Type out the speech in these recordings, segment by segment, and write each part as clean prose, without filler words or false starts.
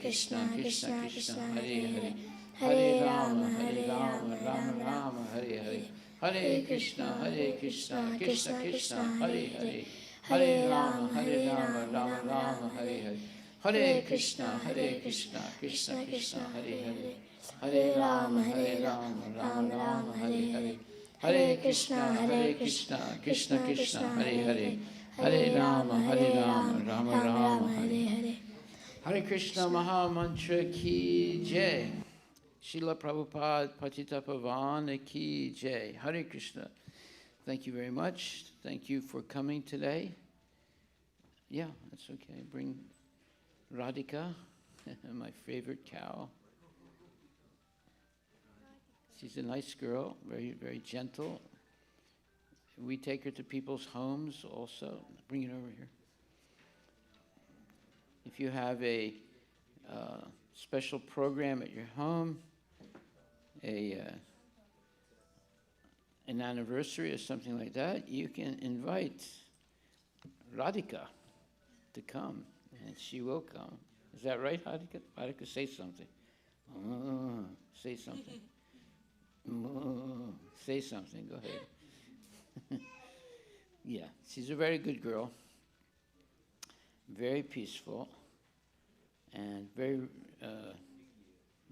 Krishna Krishna Krishna Hare Hare Hare Rama Rama Rama Hare Hare Hare Krishna Krishna Krishna Hare Hare Hare Rama Rama Rama Hare Hare Hare Krishna Krishna Krishna Hare Hare Hare Rama Rama Rama Hare Hare Hare Krishna Krishna Krishna Hare Hare Hare Rama Rama Rama Hare Hare Hare Krishna Maha Mantra Ki Jai. Srila Prabhupada Patita Pavana Ki Jai. Hare Krishna. Thank you very much. Thank you for coming today. Yeah, that's okay. Bring Radhika, my favorite cow. She's a nice girl, very, very gentle. We take her to people's homes also. Bring it over here. If you have a special program at your home, an anniversary or something like that, you can invite Radhika to come, and she will come. Is that right, Radhika? Radhika, say something. Say something. Say something. Go ahead. Yeah, she's a very good girl. Very peaceful and very,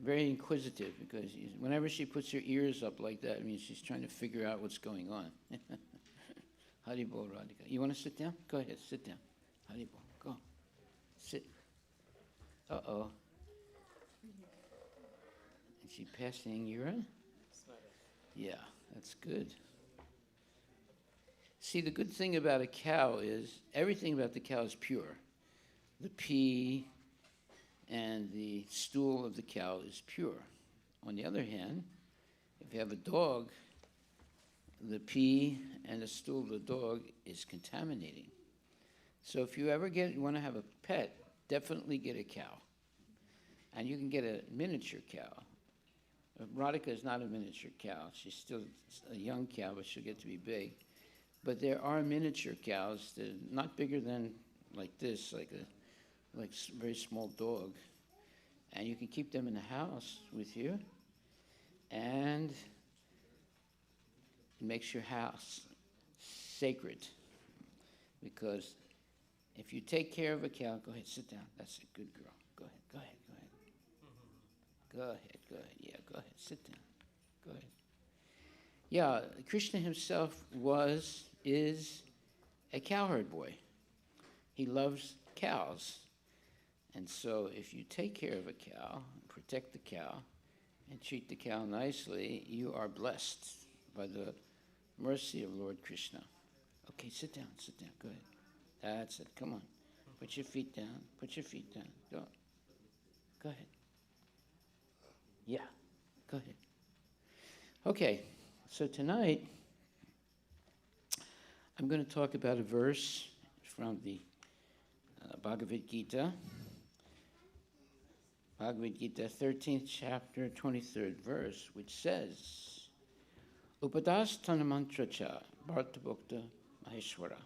very inquisitive, because whenever she puts her ears up like that, it means she's trying to figure out what's going on. Haribol, Radhika. You want to sit down? Go ahead, sit down. Haribol, go. Sit. Uh-oh. Is she passing urine? Yeah, that's good. See, the good thing about a cow is everything about the cow is pure. The pee and the stool of the cow is pure. On the other hand, if you have a dog, the pee and the stool of the dog is contaminating. So if you ever want to have a pet, definitely get a cow. And you can get a miniature cow. Radhika is not a miniature cow. She's still a young cow, but she'll get to be big. But there are miniature cows that are not bigger than like this, like a very small dog. And you can keep them in the house with you. And it makes your house sacred. Because if you take care of a cow, go ahead, sit down. That's a good girl. Go ahead, go ahead, go ahead. Go ahead, go ahead. Yeah, go ahead, sit down. Go ahead. Yeah, Krishna himself is a cowherd boy. He loves cows. And so if you take care of a cow, protect the cow, and treat the cow nicely, you are blessed by the mercy of Lord Krishna. Okay, sit down, go ahead. That's it, come on. Put your feet down, Go ahead. Yeah, go ahead. Okay, so tonight, I'm going to talk about a verse from the Bhagavad Gita. Bhagavad Gita, 13th chapter, 23rd verse, which says, Upadastana mantra cha bhartabhukta maheshwara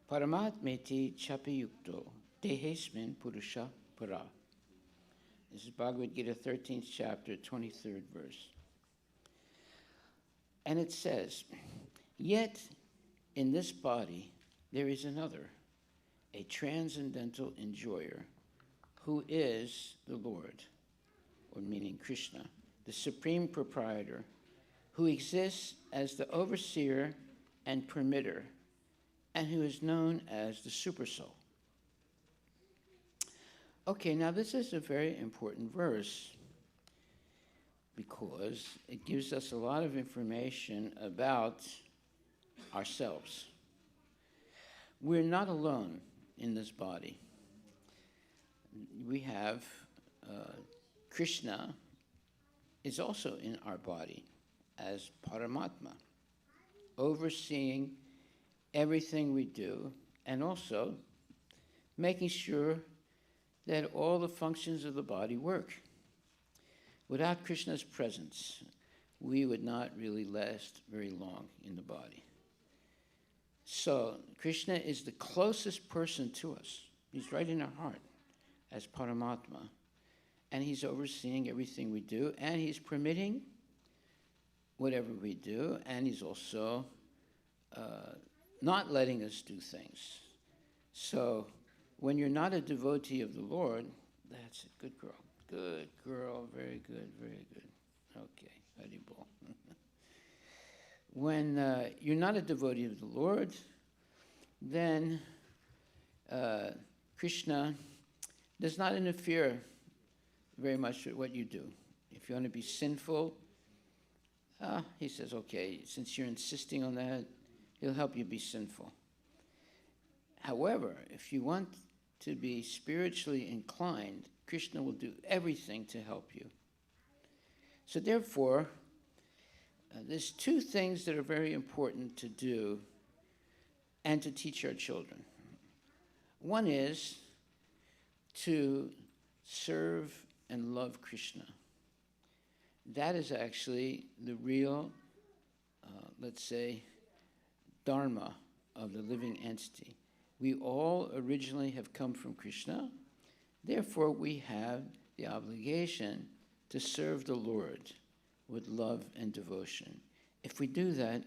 paramatmeti chapayukto dehesmin purusha para. This is Bhagavad Gita, 13th chapter, 23rd verse. And it says, yet in this body there is another, a transcendental enjoyer, who is the Lord, or meaning Krishna, the supreme proprietor, who exists as the overseer and permitter, and who is known as the Supersoul. Okay, now this is a very important verse because it gives us a lot of information about ourselves. We're not alone in this body. We have Krishna is also in our body as Paramatma, overseeing everything we do and also making sure that all the functions of the body work. Without Krishna's presence, we would not really last very long in the body. So Krishna is the closest person to us. He's right in our heart. as Paramatma. And he's overseeing everything we do, and he's permitting whatever we do, and he's also not letting us do things. So when you're not a devotee of the Lord, that's it. Good girl. Good girl. Very good. Very good. Okay. Haribol. When you're not a devotee of the Lord, then Krishna does not interfere very much with what you do. If you want to be sinful, he says, okay, since you're insisting on that, he'll help you be sinful. However, if you want to be spiritually inclined, Krishna will do everything to help you. So therefore, there's two things that are very important to do and to teach our children. One is to serve and love Krishna. That is actually the real, let's say, dharma of the living entity. We all originally have come from Krishna. Therefore, we have the obligation to serve the Lord with love and devotion. If we do that,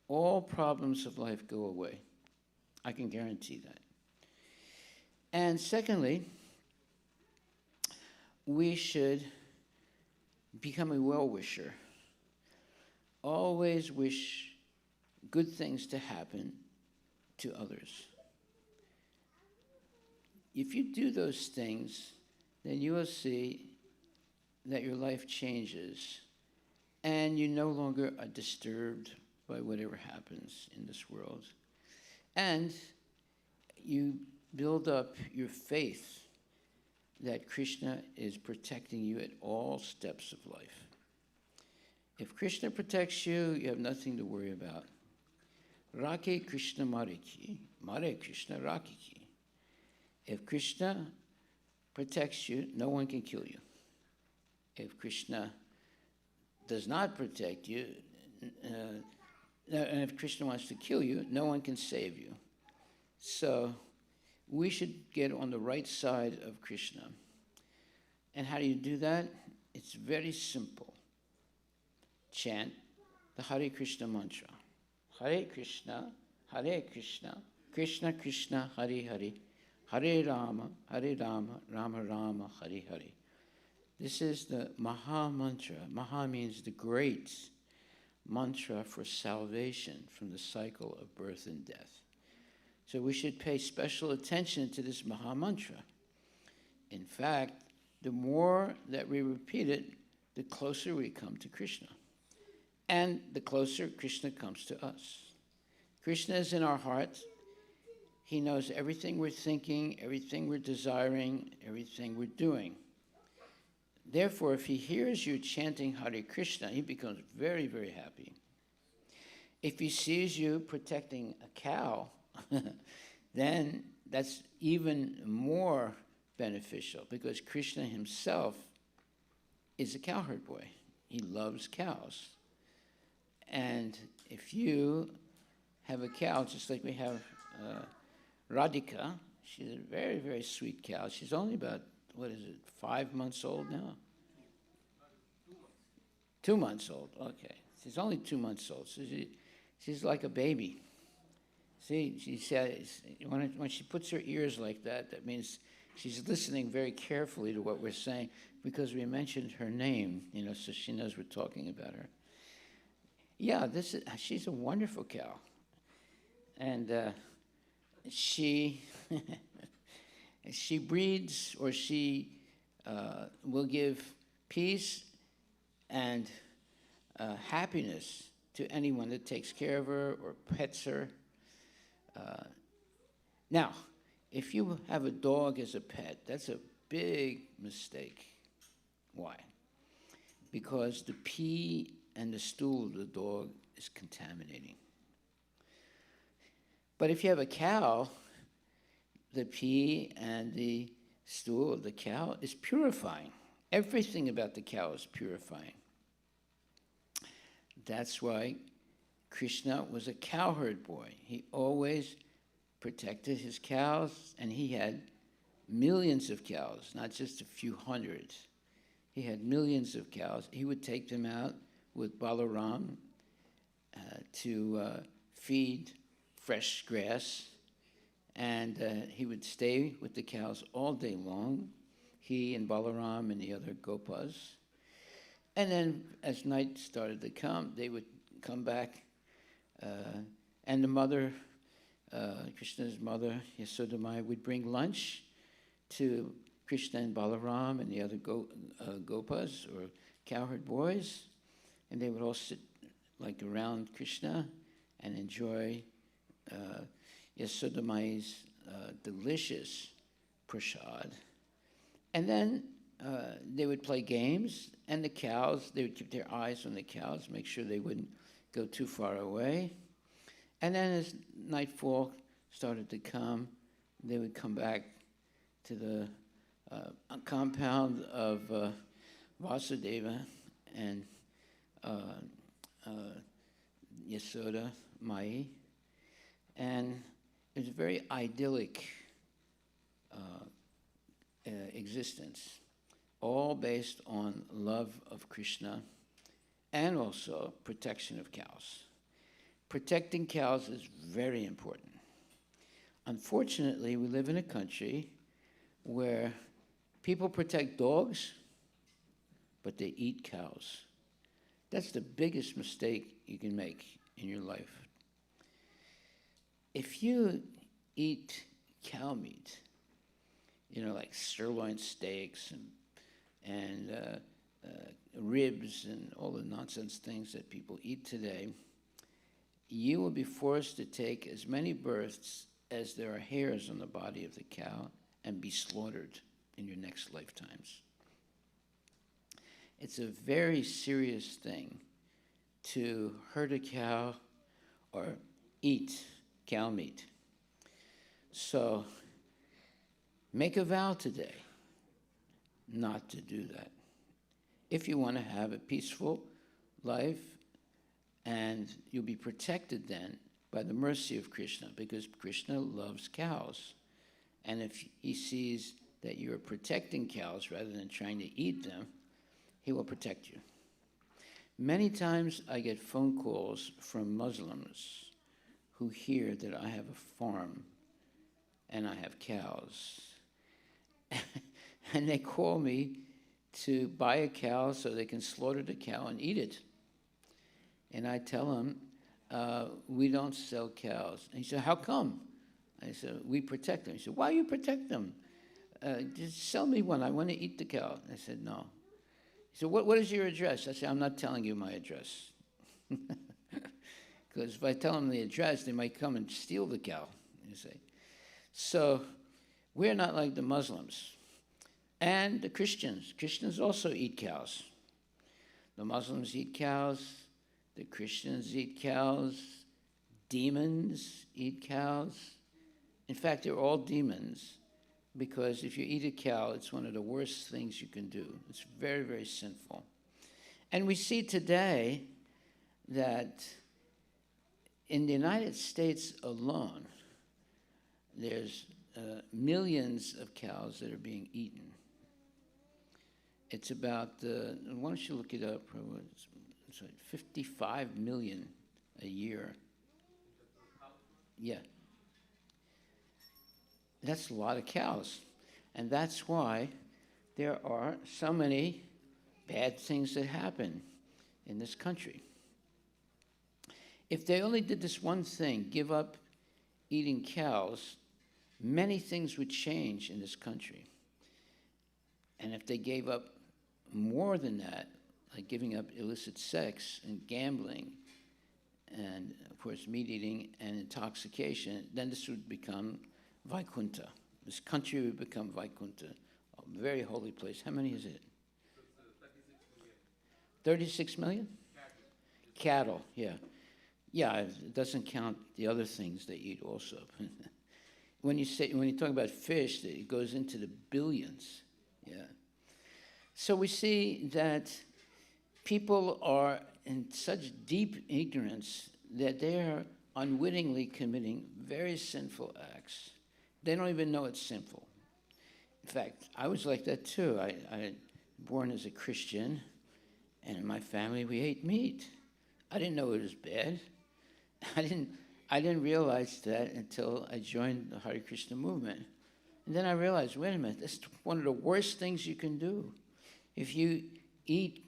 all problems of life go away. I can guarantee that. And secondly, we should become a well-wisher. Always wish good things to happen to others. If you do those things, then you will see that your life changes and you no longer are disturbed by whatever happens in this world. And you build up your faith that Krishna is protecting you at all steps of life. If Krishna protects you, you have nothing to worry about. Rake Krishna Mariki, Mare Krishna Rakiki. If Krishna protects you, no one can kill you. If Krishna does not protect you, and if Krishna wants to kill you, no one can save you. So we should get on the right side of Krishna. And how do you do that? It's very simple. Chant the Hare Krishna mantra. Hare Krishna, Krishna Krishna, Hare Hare, Hare Rama, Rama Rama, Hare Hare. This is the Maha mantra. Maha means the great mantra for salvation from the cycle of birth and death. So we should pay special attention to this Maha mantra. In fact, the more that we repeat it, the closer we come to Krishna. And the closer Krishna comes to us. Krishna is in our hearts. He knows everything we're thinking, everything we're desiring, everything we're doing. Therefore, if he hears you chanting Hare Krishna, he becomes very, very happy. If he sees you protecting a cow, then that's even more beneficial because Krishna himself is a cowherd boy. He loves cows. And if you have a cow, just like we have Radhika, she's a very, very sweet cow. She's only about, 5 months old now? 2 months old, okay. She's only 2 months old, so she's like a baby. See, she says, when she puts her ears like that, that means she's listening very carefully to what we're saying because we mentioned her name, so she knows we're talking about her. Yeah, she's a wonderful cow. And she breeds, or she will give peace and happiness to anyone that takes care of her or pets her. Now, if you have a dog as a pet, that's a big mistake. Why? Because the pee and the stool of the dog is contaminating. But if you have a cow, the pee and the stool of the cow is purifying. Everything about the cow is purifying. That's why Krishna was a cowherd boy. He always protected his cows, and he had millions of cows, not just a few hundred. He had millions of cows. He would take them out with Balaram to feed fresh grass, and he would stay with the cows all day long, he and Balaram and the other Gopas. And then as night started to come, they would come back, and the mother, Krishna's mother, Yasodamaya, would bring lunch to Krishna and Balaram and the other Gopas, or cowherd boys, and they would all sit like around Krishna and enjoy Yasodamaya's delicious prasad. And then they would play games, and the cows, they would keep their eyes on the cows, make sure they wouldn't go too far away. And then as nightfall started to come, they would come back to the compound of Vasudeva and Yasoda Mai, and it was a very idyllic existence, all based on love of Krishna and also protection of cows. Protecting cows is very important. Unfortunately, we live in a country where people protect dogs, but they eat cows. That's the biggest mistake you can make in your life. If you eat cow meat, like sirloin steaks and ribs and all the nonsense things that people eat today, you will be forced to take as many births as there are hairs on the body of the cow and be slaughtered in your next lifetimes. It's a very serious thing to hurt a cow or eat cow meat. So make a vow today not to do that. If you want to have a peaceful life, and you'll be protected then by the mercy of Krishna, because Krishna loves cows. And if he sees that you're protecting cows rather than trying to eat them, he will protect you. Many times I get phone calls from Muslims who hear that I have a farm and I have cows. And they call me to buy a cow so they can slaughter the cow and eat it. And I tell them, we don't sell cows. And he said, how come? I said, we protect them. He said, why do you protect them? Just sell me one. I want to eat the cow. I said, no. He said, what is your address? I said, I'm not telling you my address. Because if I tell them the address, they might come and steal the cow, you see. So we're not like the Muslims. And the Christians. Christians also eat cows. The Muslims eat cows. The Christians eat cows. Demons eat cows. In fact, they're all demons, because if you eat a cow, it's one of the worst things you can do. It's very, very sinful. And we see today that in the United States alone, there's millions of cows that are being eaten. It's about, why don't you look it up? It's like 55 million a year. Yeah. That's a lot of cows. And that's why there are so many bad things that happen in this country. If they only did this one thing, give up eating cows, many things would change in this country. And if they gave up more than that, like giving up illicit sex and gambling and, of course, meat eating and intoxication, then this would become Vaikuntha. This country would become Vaikuntha, a very holy place. How many is it? 36 million? Cattle, yeah. Yeah, it doesn't count the other things they eat also. When you talk about fish, it goes into the billions, yeah. So we see that people are in such deep ignorance that they are unwittingly committing very sinful acts. They don't even know it's sinful. In fact, I was like that too. I born as a Christian, and in my family we ate meat. I didn't know it was bad. I didn't realize that until I joined the Hare Krishna movement. And then I realized, wait a minute, that's one of the worst things you can do. If you eat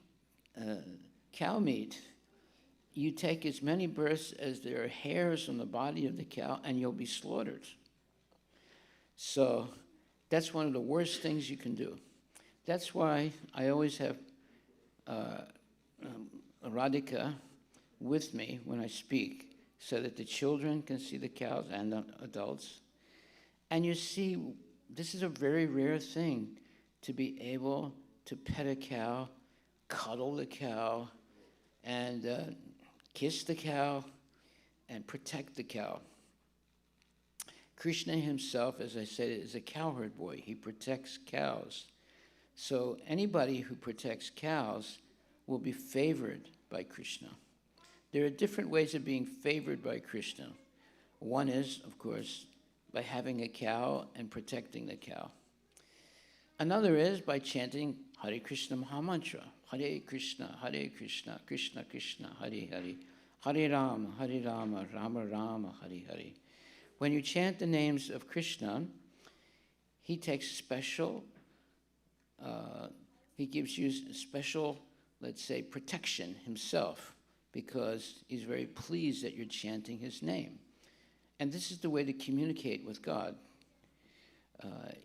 cow meat, you take as many births as there are hairs on the body of the cow, and you'll be slaughtered. So that's one of the worst things you can do. That's why I always have Radhika with me when I speak, so that the children can see the cows and the adults. And you see, this is a very rare thing, to be able to pet a cow, cuddle the cow, and kiss the cow, and protect the cow. Krishna himself, as I said, is a cowherd boy. He protects cows. So anybody who protects cows will be favored by Krishna. There are different ways of being favored by Krishna. One is, of course, by having a cow and protecting the cow. Another is by chanting Hare Krishna Mahamantra. Hare Krishna, Krishna Krishna, Hare Hare. Hare Rama, Rama Rama, Hare Hare. When you chant the names of Krishna, he takes special, he gives you special, let's say, protection himself, because he's very pleased that you're chanting his name. And this is the way to communicate with God.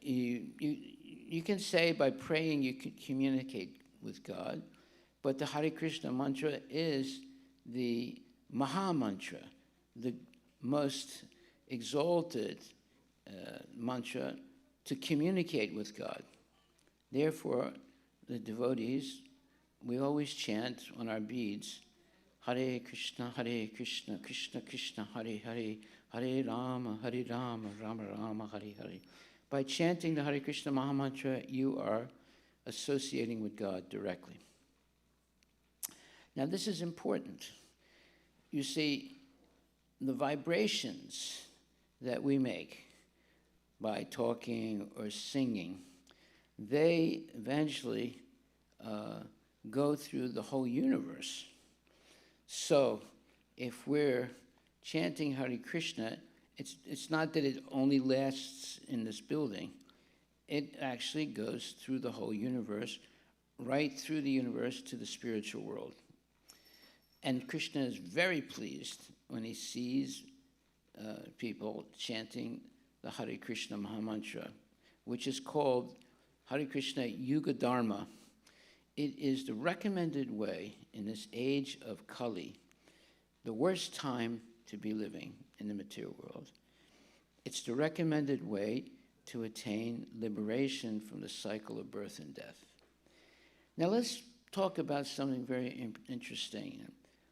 You can say by praying you can communicate with God, but the Hare Krishna mantra is the Maha mantra, the most exalted mantra to communicate with God. Therefore, the devotees, we always chant on our beads, Hare Krishna, Krishna Krishna, Hare Hare, Hare Rama, Rama Rama, Hare Hare. By chanting the Hare Krishna Mahamantra, you are associating with God directly. Now, this is important. You see, the vibrations that we make by talking or singing, they eventually go through the whole universe. So if we're chanting Hare Krishna, it's not that it only lasts in this building. It actually goes through the whole universe, right through the universe to the spiritual world. And Krishna is very pleased when he sees people chanting the Hare Krishna Mahamantra, which is called Hare Krishna Yuga Dharma. It is the recommended way in this age of Kali, the worst time to be living in the material world. It's the recommended way to attain liberation from the cycle of birth and death. Now let's talk about something very interesting.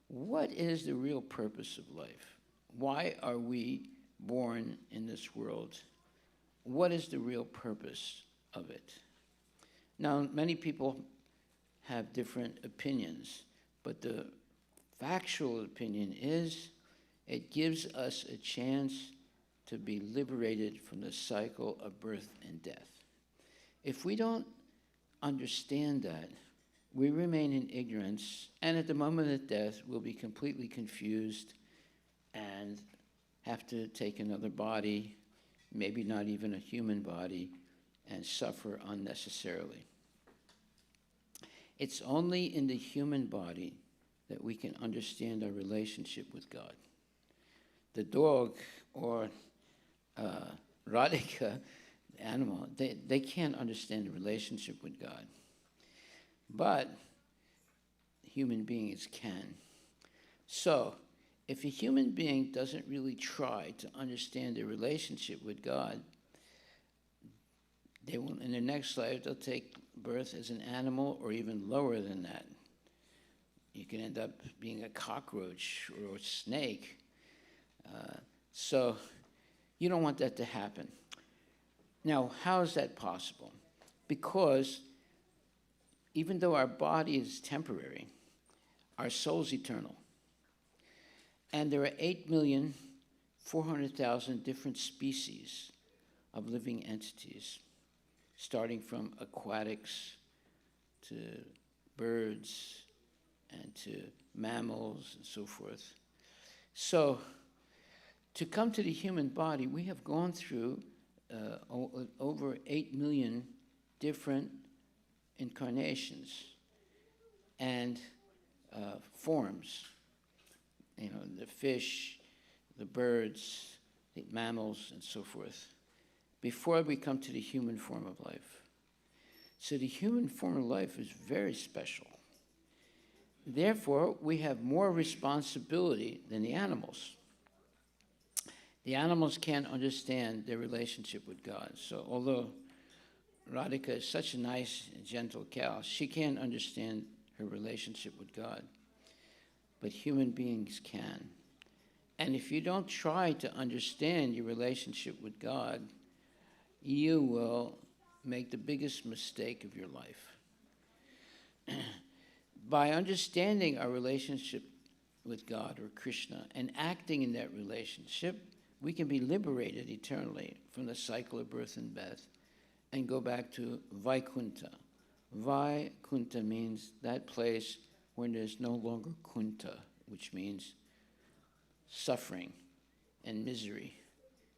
What is the real purpose of life? Why are we born in this world? What is the real purpose of it? Now, many people have different opinions, but the factual opinion is it gives us a chance to be liberated from the cycle of birth and death. If we don't understand that, we remain in ignorance, and at the moment of death, we'll be completely confused and have to take another body, maybe not even a human body, and suffer unnecessarily. It's only in the human body that we can understand our relationship with God. The dog or Radhika, the animal, they can't understand the relationship with God. But human beings can. So, if a human being doesn't really try to understand their relationship with God, they will, in their next life, they'll take birth as an animal or even lower than that. You can end up being a cockroach or a snake. So you don't want that to happen. Now, how is that possible? Because even though our body is temporary, our soul's eternal. And there are 8,400,000 different species of living entities. starting from aquatics to birds and to mammals and so forth. So to come to the human body, we have gone through over 8 million different incarnations and forms. You know, the fish, the birds, the mammals, and so forth, before we come to the human form of life. So the human form of life is very special. Therefore, we have more responsibility than the animals. The animals can't understand their relationship with God. So although Radhika is such a nice and gentle cow, she can't understand her relationship with God. But human beings can. And if you don't try to understand your relationship with God, you will make the biggest mistake of your life. By understanding our relationship with God or Krishna and acting in that relationship, we can be liberated eternally from the cycle of birth and death and go back to Vaikuntha. Vaikuntha means that place where there's no longer kunta, which means suffering and misery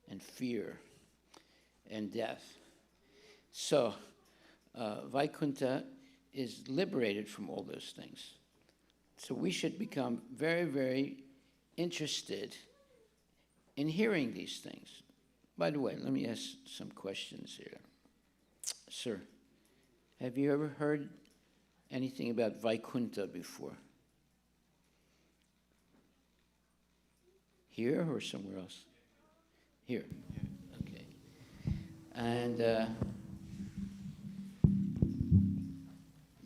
and fear and death. So Vaikuntha is liberated from all those things. So we should become very, very interested in hearing these things. By the way, let me ask some questions here. Sir, have you ever heard anything about Vaikuntha before? Here or somewhere else? Here. Okay. And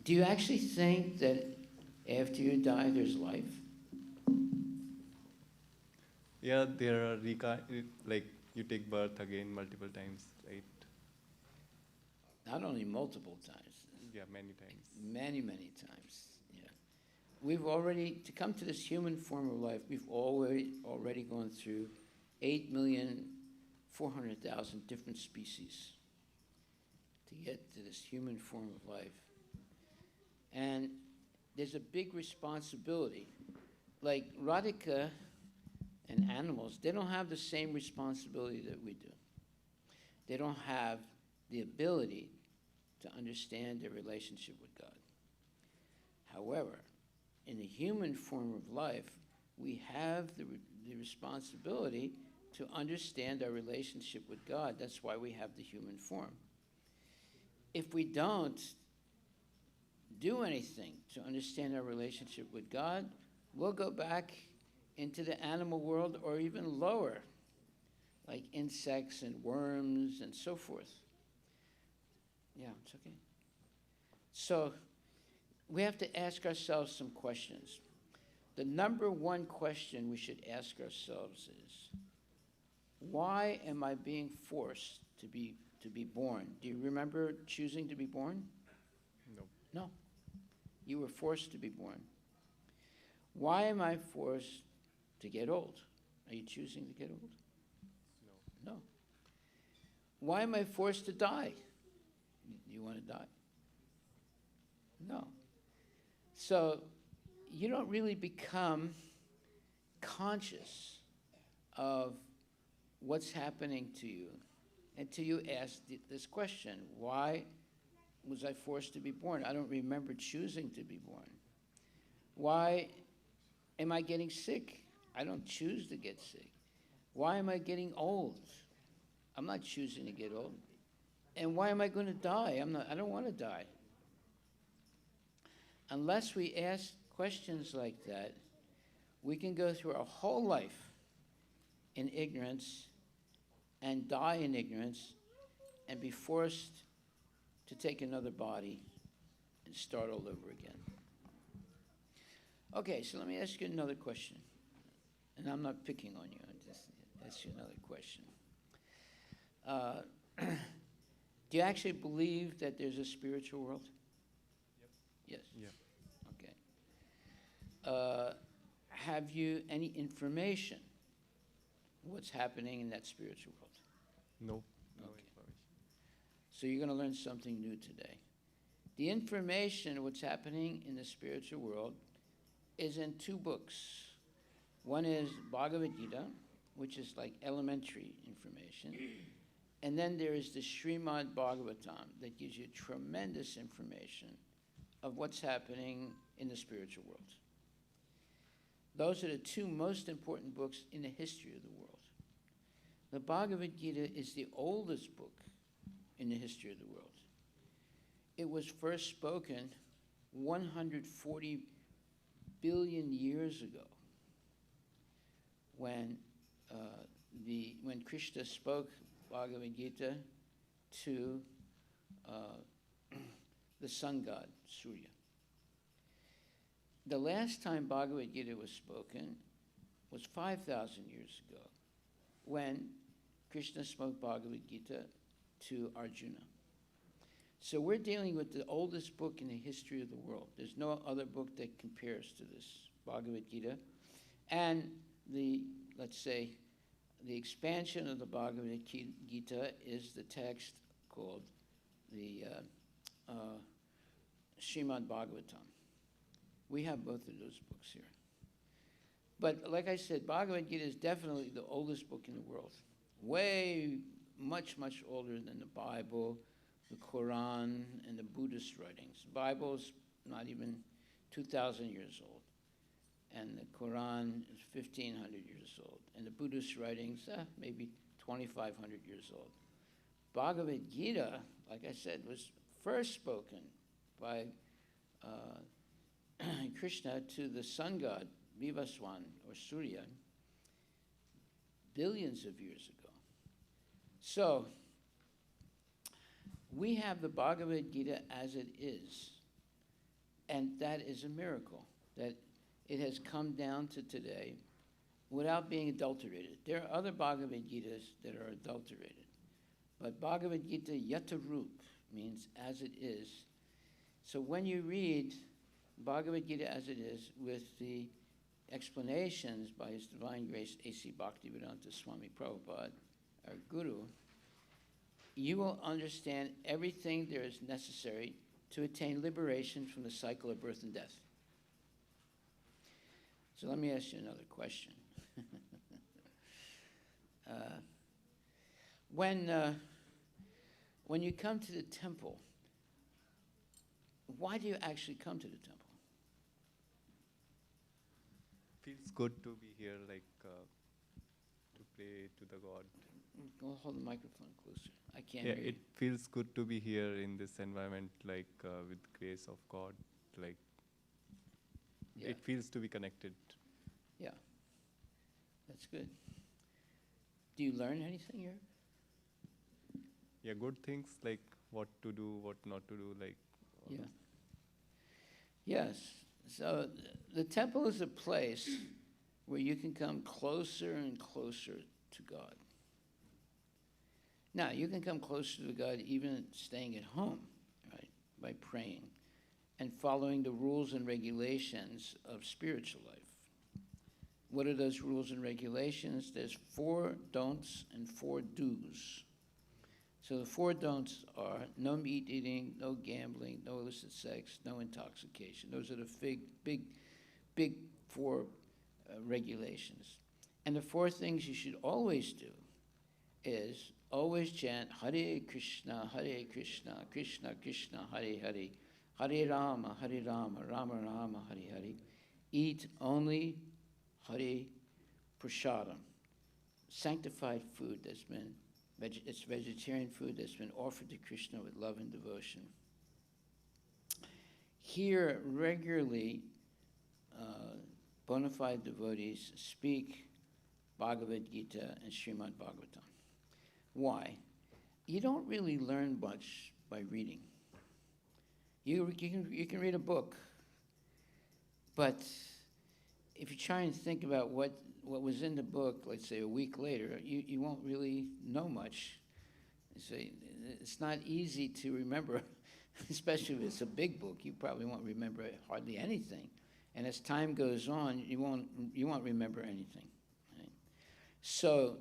do you actually think that after you die, there's life? Yeah, there are like you take birth again multiple times, right? Not only multiple times. Yeah, many times. Many, many times. Yeah. We've already, to come to this human form of life, we've already gone through 8,400,000 different species to get to this human form of life. And there's a big responsibility. Like Radhika and animals, they don't have the same responsibility that we do. They don't have the ability to understand their relationship with God. However, in the human form of life, we have the responsibility to understand our relationship with God. That's why we have the human form. If we don't do anything to understand our relationship with God, we'll go back into the animal world or even lower, like insects and worms and so forth. Yeah, it's okay. So we have to ask ourselves some questions. The number one question we should ask ourselves is, why am I being forced to be born? Do you remember choosing to be born? No. No. You were forced to be born. Why am I forced to get old? Are you choosing to get old? No. No. Why am I forced to die? Do you want to die? No. So you don't really become conscious of what's happening to you until you ask this question, why was I forced to be born? I don't remember choosing to be born. Why am I getting sick? I don't choose to get sick. Why am I getting old? I'm not choosing to get old. And why am I going to die? I don't want to die. Unless we ask questions like that, we can go through our whole life in ignorance and die in ignorance and be forced to take another body and start all over again. Okay, so let me ask you another question. And I'm not picking on you, I'm just ask you another question. Do you actually believe that there's a spiritual world? Yep. Yes? Yeah. Okay. Have you any information what's happening in that spiritual world? No. No Okay. information. So you're going to learn something new today. The information, what's happening in the spiritual world, is in 2 books. One is Bhagavad Gita, which is like elementary information. And then there is the Srimad Bhagavatam that gives you tremendous information of what's happening in the spiritual world. Those are the 2 most important books in the history of the world. The Bhagavad Gita is the oldest book in the history of the world. It was first spoken 140 billion years ago when Krishna spoke Bhagavad Gita to the sun god, Surya. The last time Bhagavad Gita was spoken was 5,000 years ago when Krishna spoke Bhagavad Gita to Arjuna. So we're dealing with the oldest book in the history of the world. There's no other book that compares to this Bhagavad Gita. And let's say, the expansion of the Bhagavad Gita is the text called the Srimad Bhagavatam. We have both of those books here. But like I said, Bhagavad Gita is definitely the oldest book in the world. Way, much older than the Bible, the Quran, and the Buddhist writings. The Bible is not even 2,000 years old. And the Quran is 1,500 years old. And the Buddhist writings, maybe 2,500 years old. Bhagavad Gita, like I said, was first spoken by Krishna to the sun god, Vivaswan, or Surya, billions of years ago. So, we have the Bhagavad Gita as it is, and that is a miracle, that it has come down to today without being adulterated. There are other Bhagavad Gitas that are adulterated, but Bhagavad Gita Yatarup means as it is. So when you read Bhagavad Gita as it is with the explanations by His Divine Grace A.C. Bhaktivedanta Swami Prabhupada, our Guru, you will understand everything there is necessary to attain liberation from the cycle of birth and death. So let me ask you another question. When you come to the temple, why do you actually come to the temple? Feels good to be here, like to pray to the God. Go hold the microphone closer. I can't Yeah, hear you. it feels good to be here in this environment, like with grace of God. Like Yeah. it feels to be connected. Yeah, that's good. Do you learn anything here? Yeah, good things like what to do, what not to do, like. Yeah. Yes. So the temple is a place where you can come closer and closer to God. Now, you can come closer to God even staying at home, right, by praying and following the rules and regulations of spiritual life. What are those rules and regulations? There's 4 don'ts and 4 do's. So the 4 don'ts are no meat eating, no gambling, no illicit sex, no intoxication. Those are the big 4 regulations. And the 4 things you should always do is always chant Hare Krishna, Krishna Krishna, Hare Hare, Hare Rama, Rama Rama, Hare Hare. Eat only Hare Prasadam, sanctified food that's been, it's vegetarian food that's been offered to Krishna with love and devotion. Here regularly, bona fide devotees speak Bhagavad Gita and Srimad Bhagavatam. Why? You don't really learn much by reading. You can read a book, but if you try and think about what was in the book, let's say a week later, you won't really know much. It's not easy to remember, especially if it's a big book. You probably won't remember hardly anything. And as time goes on, you won't remember anything. Right? So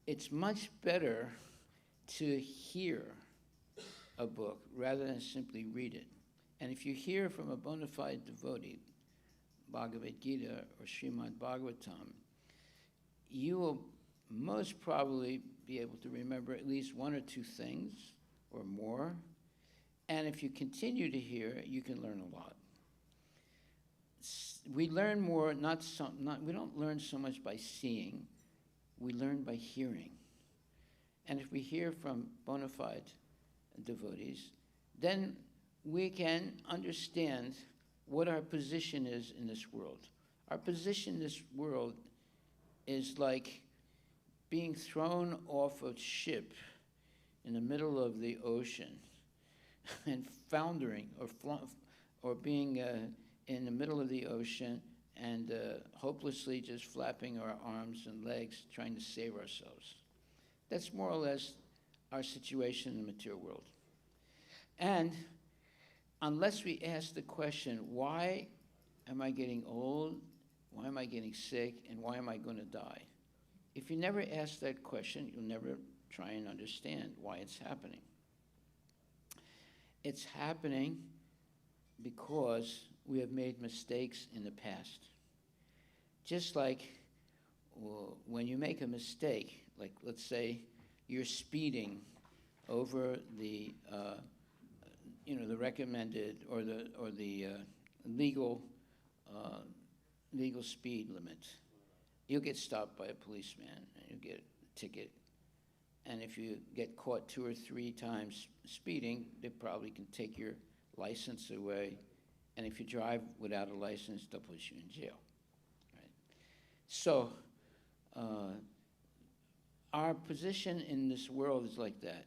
it's much better to hear a book rather than simply read it. And if you hear from a bona fide devotee, Bhagavad Gita or Srimad Bhagavatam, you will most probably be able to remember at least one or two things or more. And if you continue to hear, you can learn a lot. We learn more, we don't learn so much by seeing, we learn by hearing. And if we hear from bona fide devotees, then we can understand what our position is in this world. Our position in this world is like being thrown off a ship in the middle of the ocean and foundering, or being in the middle of the ocean and hopelessly just flapping our arms and legs trying to save ourselves. That's more or less our situation in the material world. And unless we ask the question, why am I getting old? Why am I getting sick? And why am I going to die? If you never ask that question, you'll never try and understand why it's happening. It's happening because we have made mistakes in the past. Just like when you make a mistake, like let's say you're speeding over the the recommended or the legal speed limit, you'll get stopped by a policeman and you'll get a ticket. And if you get caught 2 or 3 times speeding, they probably can take your license away. And if you drive without a license, they'll put you in jail. Right? So our position in this world is like that.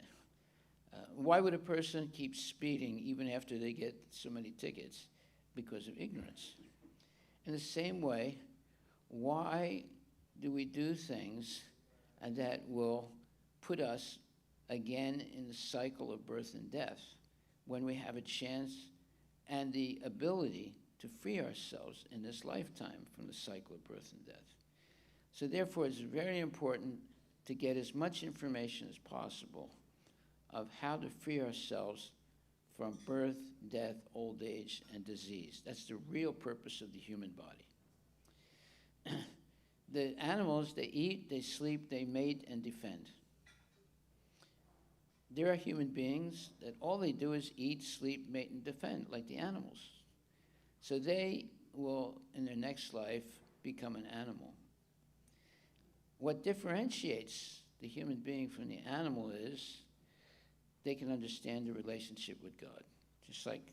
Why would a person keep speeding even after they get so many tickets? Because of ignorance. In the same way, why do we do things that will put us again in the cycle of birth and death when we have a chance and the ability to free ourselves in this lifetime from the cycle of birth and death? So therefore, it's very important to get as much information as possible of how to free ourselves from birth, death, old age, and disease. That's the real purpose of the human body. The animals, they eat, they sleep, they mate, and defend. There are human beings that all they do is eat, sleep, mate, and defend, like the animals. So they will, in their next life, become an animal. What differentiates the human being from the animal is they can understand the relationship with God. Just like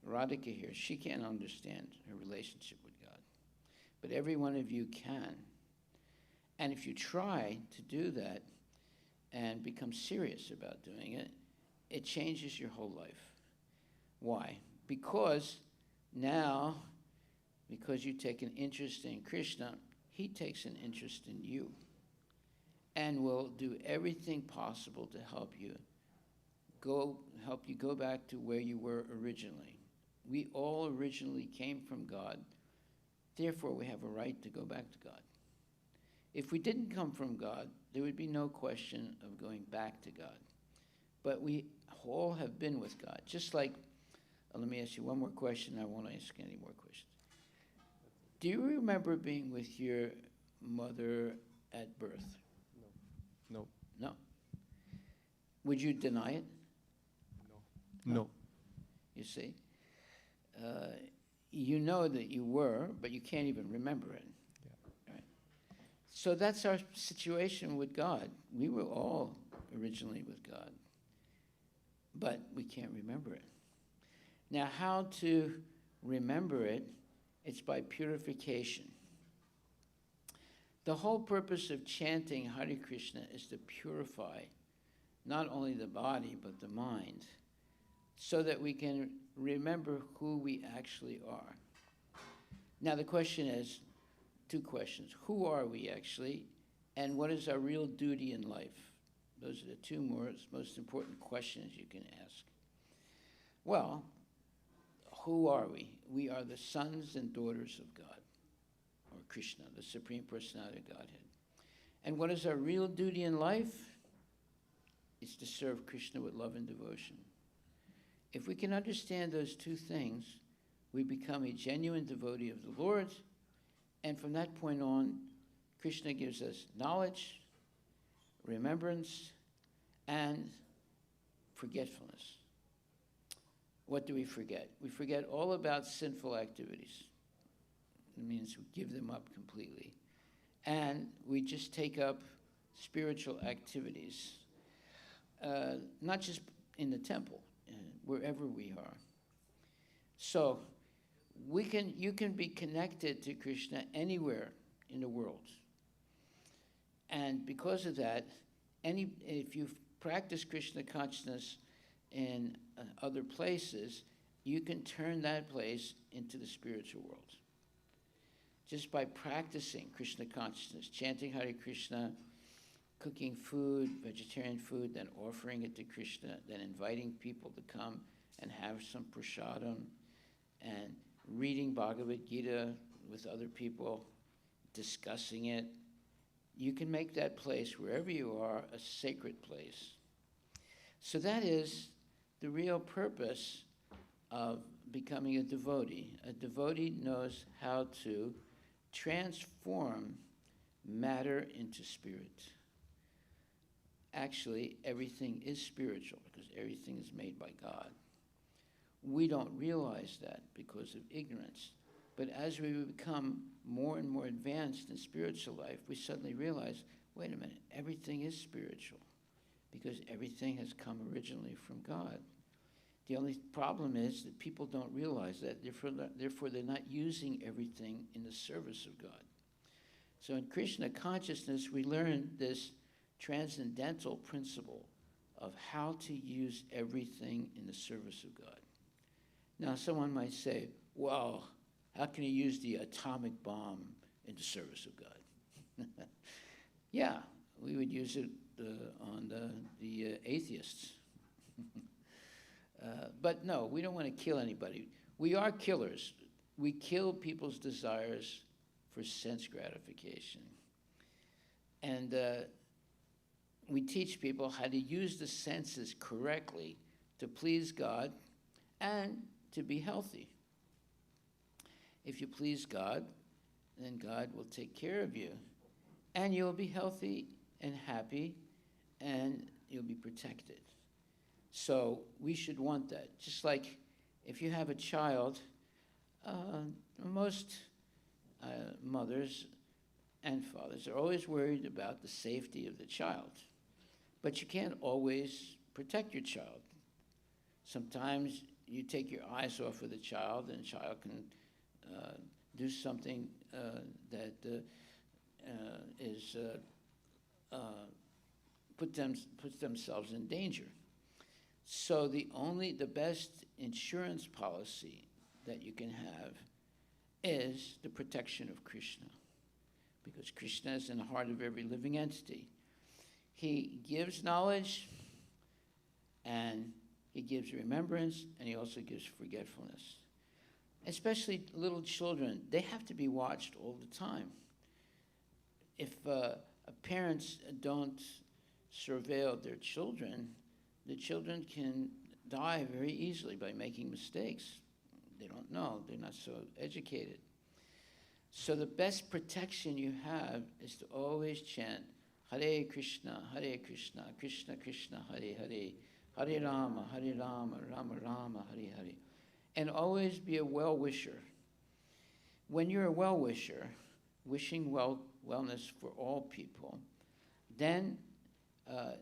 Radhika here, she can't understand her relationship with God. But every one of you can. And if you try to do that and become serious about doing it, it changes your whole life. Why? Because now, because you take an interest in Krishna, he takes an interest in you and will do everything possible to help you go back to where you were originally. We all originally came from God. Therefore, we have a right to go back to God. If we didn't come from God, there would be no question of going back to God. But we all have been with God. Just like, let me ask you one more question. I won't ask any more questions. Do you remember being with your mother at birth? No. No. Would you deny it? No. You see? You know that you were, but you can't even remember it. Yeah. Right? So that's our situation with God. We were all originally with God, but we can't remember it. Now, how to remember it? It's by purification. The whole purpose of chanting Hare Krishna is to purify not only the body, but the mind, so that we can remember who we actually are. Now the question is, 2 questions. Who are we actually, and what is our real duty in life? Those are the 2 most important questions you can ask. Well, who are we? We are the sons and daughters of God, or Krishna, the Supreme Personality of Godhead. And what is our real duty in life? It's to serve Krishna with love and devotion. If we can understand those two things, we become a genuine devotee of the Lord, and from that point on, Krishna gives us knowledge, remembrance, and forgetfulness. What do we forget? We forget all about sinful activities. It means we give them up completely. And we just take up spiritual activities, not just in the temple, wherever we are. So you can be connected to Krishna anywhere in the world. And because of that, if you practice Krishna consciousness in other places, you can turn that place into the spiritual world. Just by practicing Krishna consciousness, chanting Hare Krishna, cooking food, vegetarian food, then offering it to Krishna, then inviting people to come and have some prasadam, and reading Bhagavad Gita with other people, discussing it, you can make that place, wherever you are, a sacred place. So that is the real purpose of becoming a devotee. A devotee knows how to transform matter into spirit. Actually, everything is spiritual because everything is made by God. We don't realize that because of ignorance. But as we become more and more advanced in spiritual life, we suddenly realize, wait a minute, everything is spiritual because everything has come originally from God. The only problem is that people don't realize that, therefore they're not using everything in the service of God. So in Krishna consciousness, we learn this transcendental principle of how to use everything in the service of God. Now, someone might say, well, how can you use the atomic bomb in the service of God? Yeah, we would use it on the atheists. But no, we don't want to kill anybody. We are killers. We kill people's desires for sense gratification. And we teach people how to use the senses correctly to please God and to be healthy. If you please God, then God will take care of you, and you'll be healthy and happy, and you'll be protected. So we should want that. Just like if you have a child, most mothers and fathers are always worried about the safety of the child. But you can't always protect your child. Sometimes you take your eyes off of the child, and the child can do something that puts themselves in danger. So the best insurance policy that you can have is the protection of Krishna, because Krishna is in the heart of every living entity. He gives knowledge, and he gives remembrance, and he also gives forgetfulness. Especially little children, they have to be watched all the time. If parents don't surveil their children, the children can die very easily by making mistakes. They don't know, they're not so educated. So the best protection you have is to always chant Hare Krishna, Krishna Krishna, Hare Hare, Hare Rama, Rama Rama, Hare Hare. And always be a well-wisher. When you're a well-wisher, wishing wellness for all people, then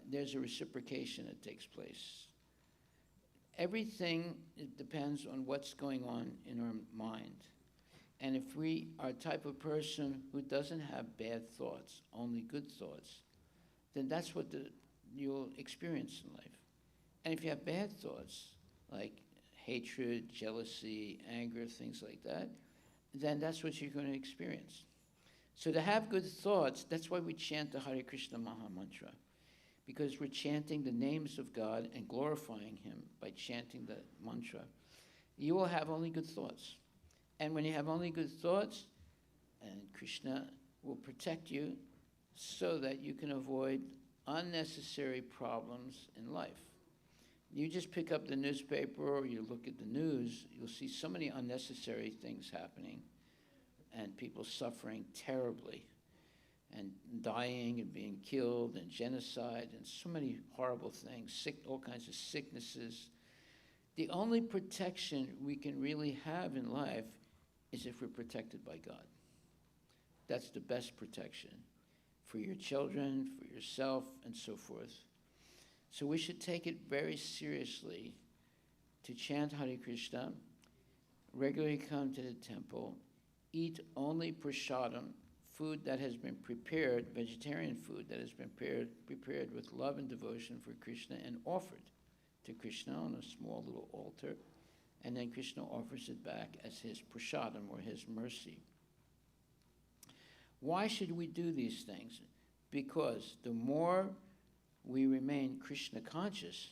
there's a reciprocation that takes place. Everything depends on what's going on in our mind. And if we are a type of person who doesn't have bad thoughts, only good thoughts, then that's what you'll experience in life. And if you have bad thoughts, like hatred, jealousy, anger, things like that, then that's what you're going to experience. So to have good thoughts, that's why we chant the Hare Krishna Maha Mantra, because we're chanting the names of God and glorifying him by chanting the mantra. You will have only good thoughts. And when you have only good thoughts, and Krishna will protect you so that you can avoid unnecessary problems in life. You just pick up the newspaper or you look at the news, you'll see so many unnecessary things happening and people suffering terribly and dying and being killed and genocide and so many horrible things, all kinds of sicknesses. The only protection we can really have in life is if we're protected by God. That's the best protection for your children, for yourself, and so forth. So we should take it very seriously to chant Hare Krishna, regularly come to the temple, eat only prasadam, food that has been prepared, vegetarian food that has been prepared with love and devotion for Krishna and offered to Krishna on a small little altar, and then Krishna offers it back as his prasadam or his mercy. Why should we do these things? Because the more we remain Krishna conscious,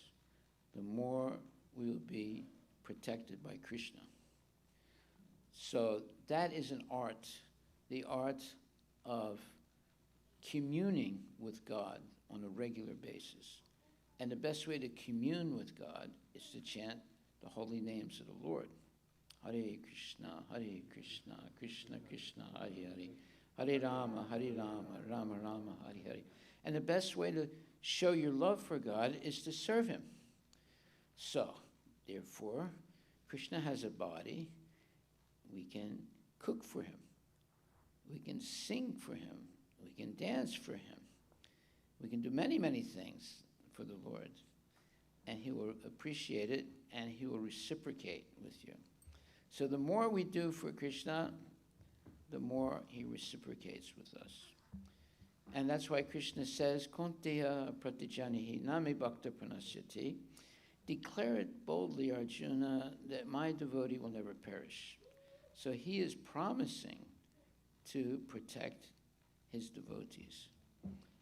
the more we will be protected by Krishna. So that is an art, the art of communing with God on a regular basis. And the best way to commune with God is to chant the holy names of the Lord. Hare Krishna, Krishna Krishna, Hare Hare, Hare Rama, Rama Rama, Hare Hare. And the best way to show your love for God is to serve him. So, therefore, Krishna has a body. We can cook for him. We can sing for him. We can dance for him. We can do many, many things for the Lord. And he will appreciate it, and he will reciprocate with you. So the more we do for Krishna, the more he reciprocates with us. And that's why Krishna says, Konteya pratijanihi nami bhakta pranasyati. Declare it boldly, Arjuna, that my devotee will never perish. So he is promising to protect his devotees.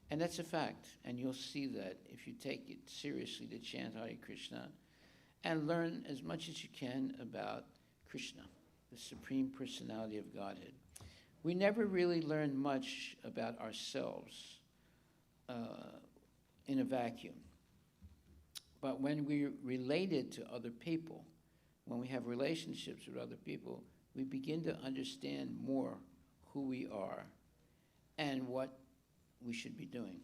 And that's a fact. And you'll see that if you take it seriously to chant Hare Krishna and learn as much as you can about Krishna, the Supreme Personality of Godhead. We never really learn much about ourselves in a vacuum. But when we relate it to other people, when we have relationships with other people, we begin to understand more who we are and what we should be doing.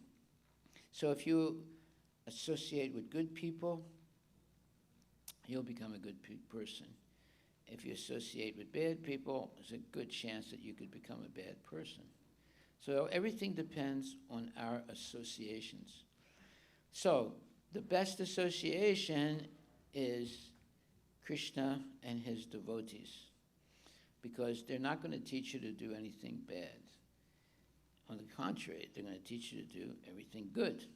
So if you associate with good people, you'll become a good person. If you associate with bad people, there's a good chance that you could become a bad person. So everything depends on our associations. So the best association is Krishna and his devotees, because they're not going to teach you to do anything bad. On the contrary, they're going to teach you to do everything good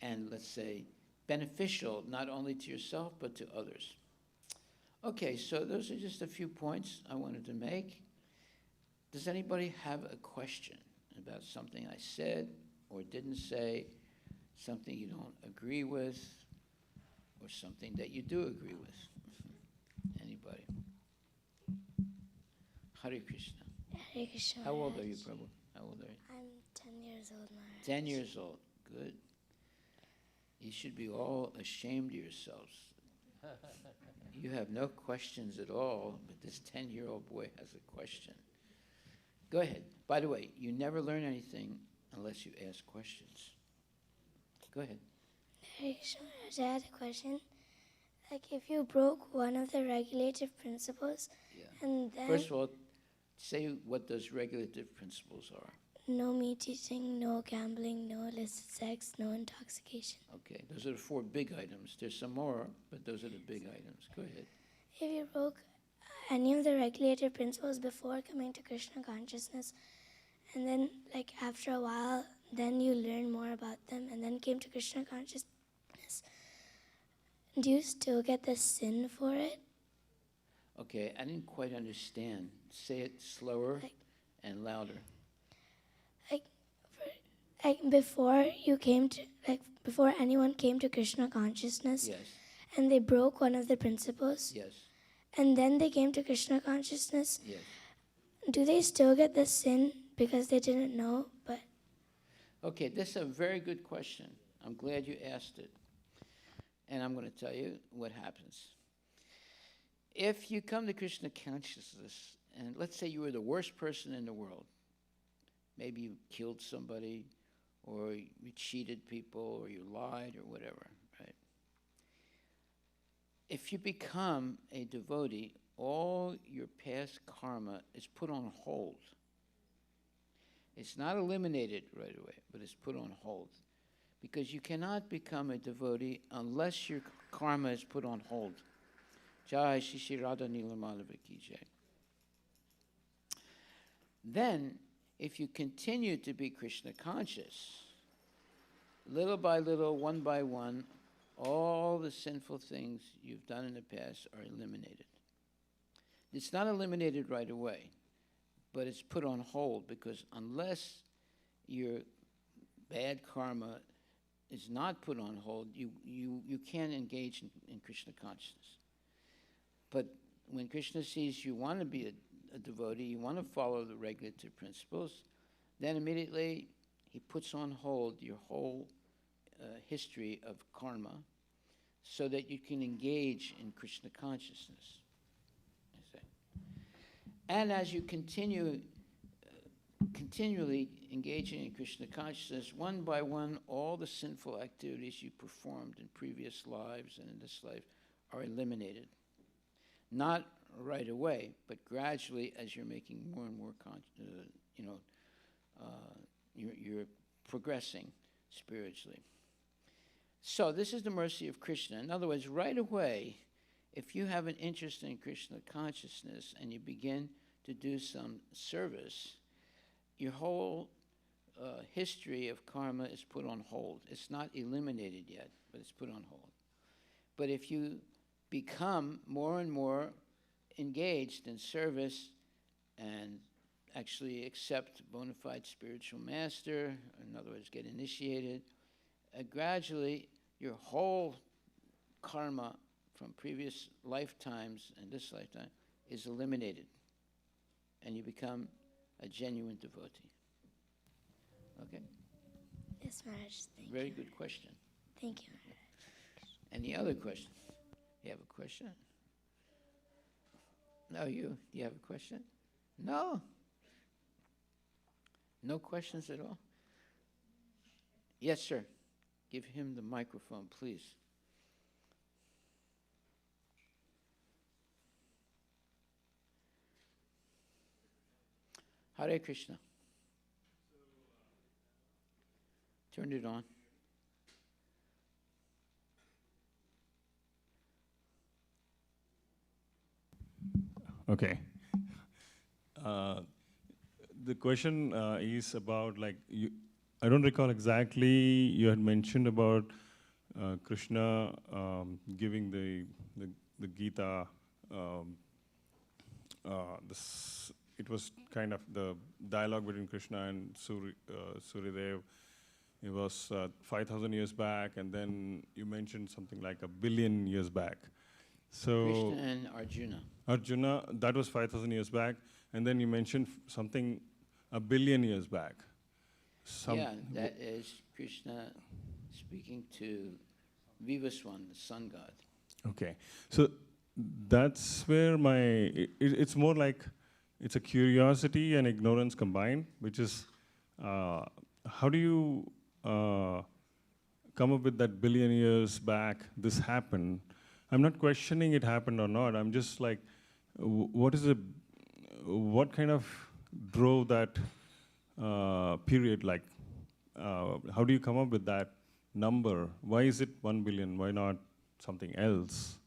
and let's say beneficial not only to yourself but to others. Okay, so those are just a few points I wanted to make. Does anybody have a question about something I said or didn't say, something you don't agree with, or something that you do agree with? Anybody? Hare Krishna. Hare Krishna. How old are you, Prabhu? How old are you? I'm 10 years old, Maharaj. 10 years old. Good. You should be all ashamed of yourselves. You have no questions at all, but this 10-year-old boy has a question. Go ahead. By the way, you never learn anything unless you ask questions. Go ahead. Hare Krishna, Maharaj, I had a question. Like, if you broke one of the regulative principles, Yeah. and then First of all, say what those regulative principles are. no meat eating, no gambling, no illicit sex, no intoxication. Okay, those are the 4 big items. There's some more, but those are the big items. Go ahead. If you broke any of the regulative principles before coming to Krishna consciousness, and then, like, after a while, then you learn more about them, and then came to Krishna consciousness, do you still get the sin for it? Okay, I didn't quite understand. Say it slower and louder. Like, before you came to, like, before anyone came to Krishna consciousness, Yes, and they broke one of the principles, yes, and then they came to Krishna consciousness, yes. do they still get the sin because they didn't know? But Okay, this is a very good question. I'm glad you asked it. And I'm going to tell you what happens. If you come to Krishna consciousness, and let's say you were the worst person in the world, maybe you killed somebody, or you cheated people, or you lied, or whatever, right? If you become a devotee, all your past karma is put on hold. It's not eliminated right away, but it's put on hold. Because you cannot become a devotee unless your karma is put on hold. Jai Shri Shri Radha Nila Madhava Ki Jai. Then, if you continue to be Krishna conscious, little by little, one by one, all the sinful things you've done in the past are eliminated. It's not eliminated right away, but it's put on hold, because unless your bad karma is not put on hold, you can't engage in Krishna consciousness. But when Krishna sees you want to be a devotee, you want to follow the regulative principles, then immediately he puts on hold your whole history of karma so that you can engage in Krishna consciousness. And as you continually engaging in Krishna consciousness, one by one, all the sinful activities you performed in previous lives and in this life are eliminated. Not right away, but gradually, as you're making more and more you're progressing spiritually. So this is the mercy of Krishna. In other words, right away, if you have an interest in Krishna consciousness and you begin to do some service, your whole history of karma is put on hold. It's not eliminated yet, but it's put on hold. But if you become more and more engaged in service and actually accept bona fide spiritual master, in other words, get initiated, gradually your whole karma from previous lifetimes and this lifetime is eliminated, and you become a genuine devotee. Okay? Yes, Maharaj. Thank Very you. good question. Thank you, Maharaj. Any other questions? You have a question? No, you? Do you have a question? No? No questions at all? Yes, sir. Give him the microphone, please. Hare Krishna. Turn it on. Okay. The question is about, like, I don't recall exactly, you had mentioned about Krishna giving the Gita. It was kind of the dialogue between Krishna and Suridev. It was 5,000 years back, and then you mentioned something like 1 billion years back. So Krishna and Arjuna. Arjuna, that was 5,000 years back, and then you mentioned something 1 billion years back. That is Krishna speaking to Vivaswan, the sun god. Okay, so that's where it's more like it's a curiosity and ignorance combined, which is, how do you come up with that 1 billion years back, this happened? I'm not questioning it happened or not. I'm just like, what kind of drove that period? Like, how do you come up with that number? Why is it 1 billion? Why not something else?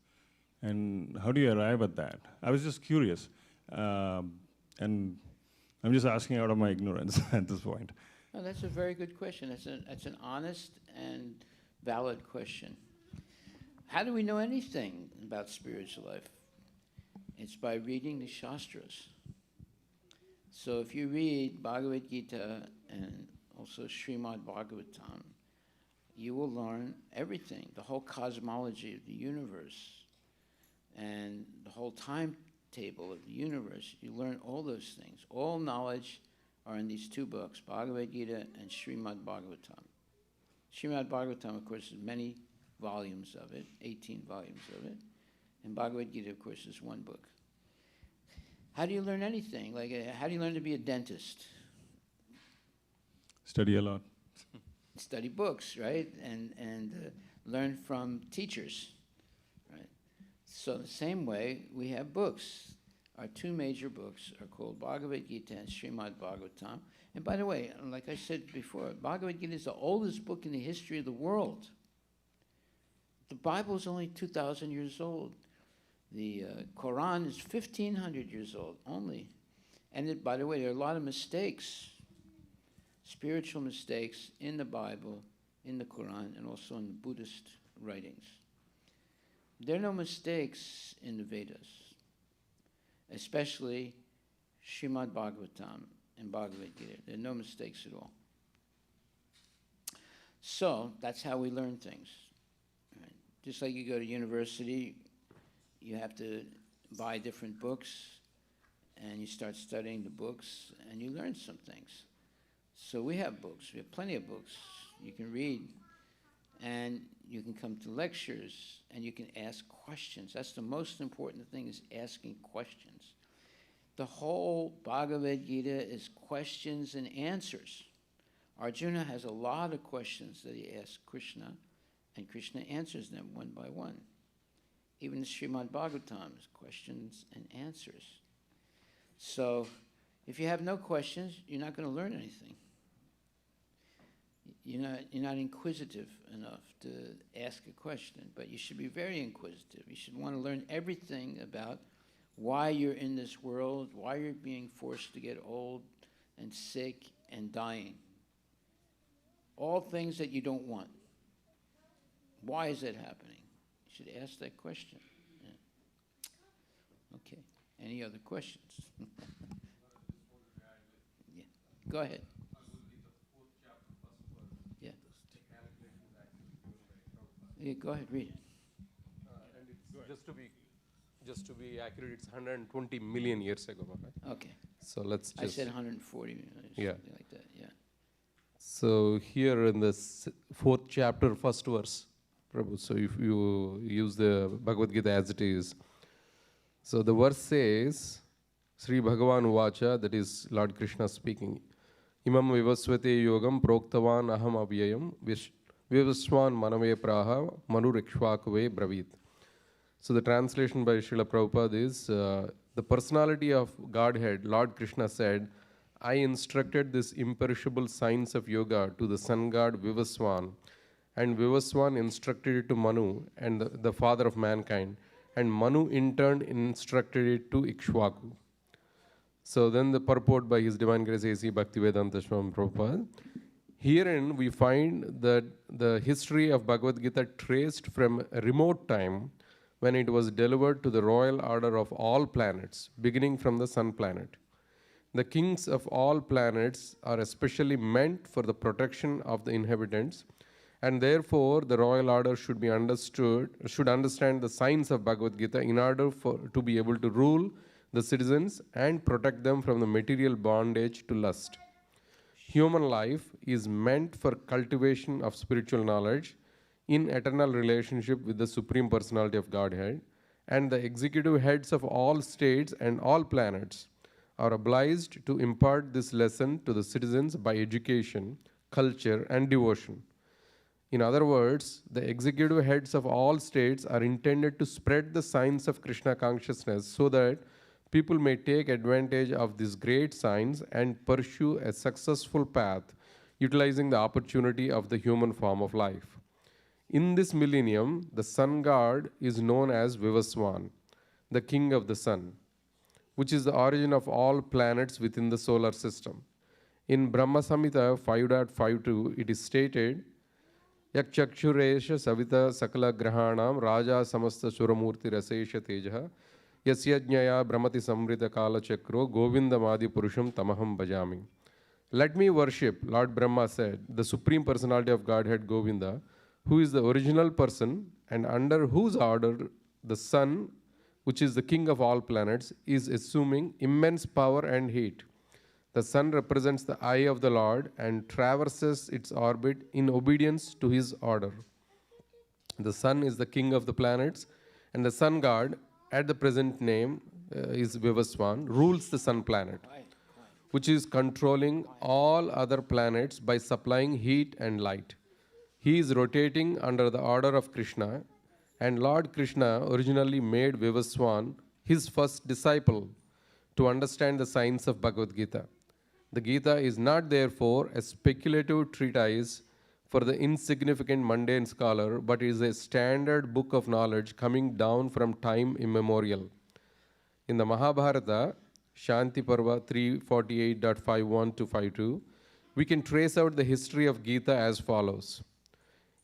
And how do you arrive at that? I was just curious. And I'm just asking out of my ignorance at this point. Oh, that's a very good question. That's an honest and valid question. How do we know anything about spiritual life? It's by reading the Shastras. So if you read Bhagavad Gita and also Srimad Bhagavatam, you will learn everything, the whole cosmology of the universe and the whole timetable of the universe. You learn all those things. All knowledge are in these two books, Bhagavad Gita and Srimad Bhagavatam. Srimad Bhagavatam, of course, is many volumes of it, 18 volumes of it. And Bhagavad Gita, of course, is one book. How do you learn anything? Like, how do you learn to be a dentist? Study a lot. Study books, right? And learn from teachers, right? So the same way, we have books. Our two major books are called Bhagavad Gita and Srimad Bhagavatam. And by the way, like I said before, Bhagavad Gita is the oldest book in the history of the world. The Bible is only 2,000 years old. The Quran is 1,500 years old only. And by the way, there are a lot of mistakes, spiritual mistakes in the Bible, in the Quran, and also in the Buddhist writings. There are no mistakes in the Vedas, especially Srimad Bhagavatam and Bhagavad Gita. There are no mistakes at all. So that's how we learn things. Right? Just like you go to university, you have to buy different books, and you start studying the books, and you learn some things. So we have books. We have plenty of books you can read, and you can come to lectures, and you can ask questions. That's the most important thing, is asking questions. The whole Bhagavad Gita is questions and answers. Arjuna has a lot of questions that he asks Krishna, and Krishna answers them one by one. Even the Srimad Bhagavatam is questions and answers. So if you have no questions, you're not going to learn anything. You're not inquisitive enough to ask a question, but you should be very inquisitive. You should want to learn everything about why you're in this world, why you're being forced to get old and sick and dying. All things that you don't want. Why is that happening? You should ask that question. Yeah. Okay. Any other questions? Yeah. Go ahead. Yeah. Yeah, go ahead, read it. And it's just to be accurate, it's 120 million years ago, right? Okay. So let's just... I said 140 million, something like that, yeah. So here in this 4th chapter, 1st verse, Prabhu, so if you use the Bhagavad Gita as it is, so the verse says, Sri Bhagavan Uvacha, that is Lord Krishna speaking, Imam vivasvate yogam proktavan aham avyayam vivaswan manave praha manu rikshvakave bravit. So the translation by Srila Prabhupada is, the personality of Godhead, Lord Krishna said, I instructed this imperishable science of yoga to the sun god Vivaswan, and Vivaswan instructed it to Manu, and the father of mankind, and Manu in turn instructed it to Ikshvaku. So then the purport by His Divine Grace A.C. Bhaktivedanta Swami Prabhupada, herein we find that the history of Bhagavad Gita traced from a remote time when it was delivered to the royal order of all planets, beginning from the sun planet. The kings of all planets are especially meant for the protection of the inhabitants, and therefore the royal order should understand the science of Bhagavad Gita in order to be able to rule the citizens and protect them from the material bondage to lust. Human life is meant for cultivation of spiritual knowledge in eternal relationship with the Supreme Personality of Godhead, and the executive heads of all states and all planets are obliged to impart this lesson to the citizens by education, culture, and devotion. In other words, the executive heads of all states are intended to spread the science of Krishna consciousness so that people may take advantage of this great science and pursue a successful path, utilizing the opportunity of the human form of life. In this millennium, the sun god is known as Vivaswan, the king of the sun, which is the origin of all planets within the solar system. In Brahma Samhita 5.52, it is stated, Yakchakshuresha Savita Sakala Grahanam Raja Samasta Suramurti Rasesha Tejaha Yasyajnaya Brahmati Samrita Kala Chakro Govinda Madi Purusham Tamaham Bhajami. Let me worship, Lord Brahma said, the Supreme Personality of Godhead Govinda, who is the original person and under whose order the sun, which is the king of all planets, is assuming immense power and heat. The sun represents the eye of the Lord and traverses its orbit in obedience to his order. The sun is the king of the planets, and the sun god, at the present name is Vivaswan, rules the sun planet, which is controlling all other planets by supplying heat and light. He is rotating under the order of Krishna, and Lord Krishna originally made Vivaswan his first disciple to understand the science of Bhagavad Gita. The Gita is not therefore a speculative treatise for the insignificant mundane scholar, but is a standard book of knowledge coming down from time immemorial. In the Mahabharata, Shanti Parva 348.51 to 52, we can trace out the history of Gita as follows.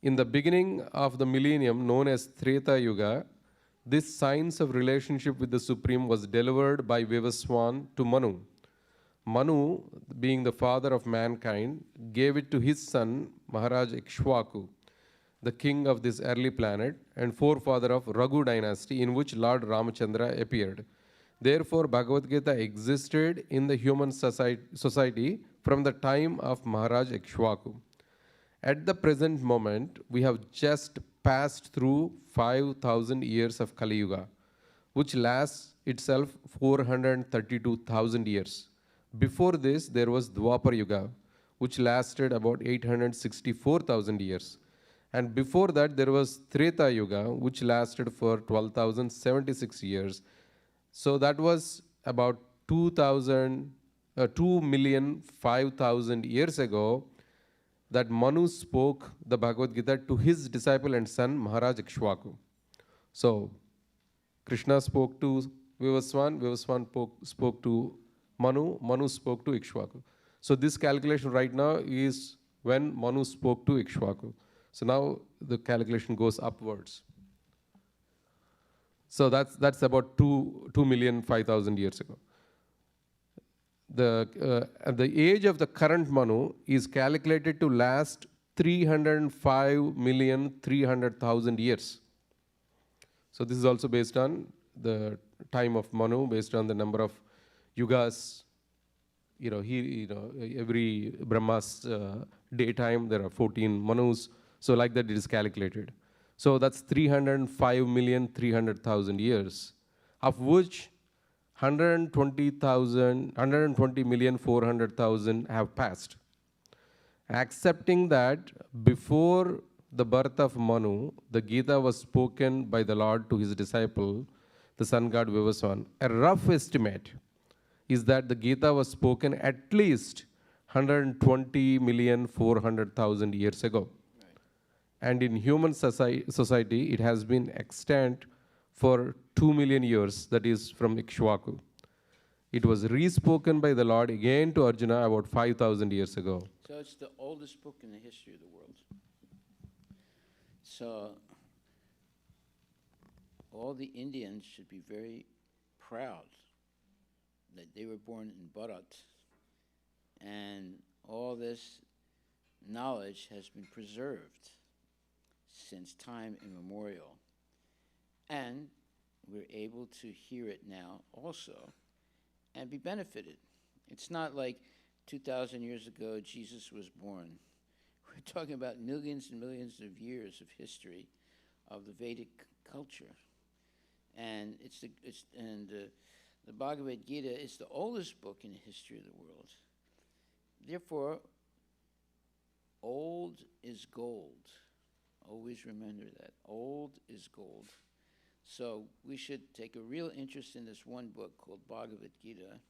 In the beginning of the millennium known as Treta Yuga, this science of relationship with the Supreme was delivered by Vivaswan to Manu. Manu, being the father of mankind, gave it to his son Maharaj Ikshwaku, the king of this early planet and forefather of Raghu dynasty, in which Lord Ramachandra appeared. Therefore, Bhagavad Gita existed in the human society from the time of Maharaj Ikshwaku. At the present moment, we have just passed through 5,000 years of Kali Yuga, which lasts itself 432,000 years. Before this, there was Dwapar Yuga, which lasted about 864,000 years. And before that, there was Treta Yuga, which lasted for 12,076 years. So that was about 2,005,000 years ago that Manu spoke the Bhagavad Gita to his disciple and son Maharaj Ikshwaku. So Krishna spoke to Vivaswan, Vivaswan spoke to Manu, Manu spoke to Ikshwaku. So this calculation right now is when Manu spoke to Ikshwaku. So now the calculation goes upwards. So that's about 2,005,000 years ago. The age of the current Manu is calculated to last 305,300,000 years. So this is also based on the time of Manu, based on the number of yugas. Every Brahma's daytime there are 14 Manus. So like that it is calculated. So that's 305,300,000 years, of which 120,400,000 have passed. Accepting that before the birth of Manu, the Gita was spoken by the Lord to his disciple, the sun god Vivaswan, a rough estimate is that the Gita was spoken at least 120,400,000 years ago. And in human society, it has been extant for 2 million years, that is from Ikshwaku. It was re-spoken by the Lord again to Arjuna about 5,000 years ago. So it's the oldest book in the history of the world. So all the Indians should be very proud that they were born in Bharat, and all this knowledge has been preserved since time immemorial. And we're able to hear it now also and be benefited. It's not like 2,000 years ago Jesus was born. We're talking about millions and millions of years of history of the Vedic culture. And the Bhagavad Gita is the oldest book in the history of the world. Therefore, old is gold. Always remember that. Old is gold. So we should take a real interest in this one book called Bhagavad Gita.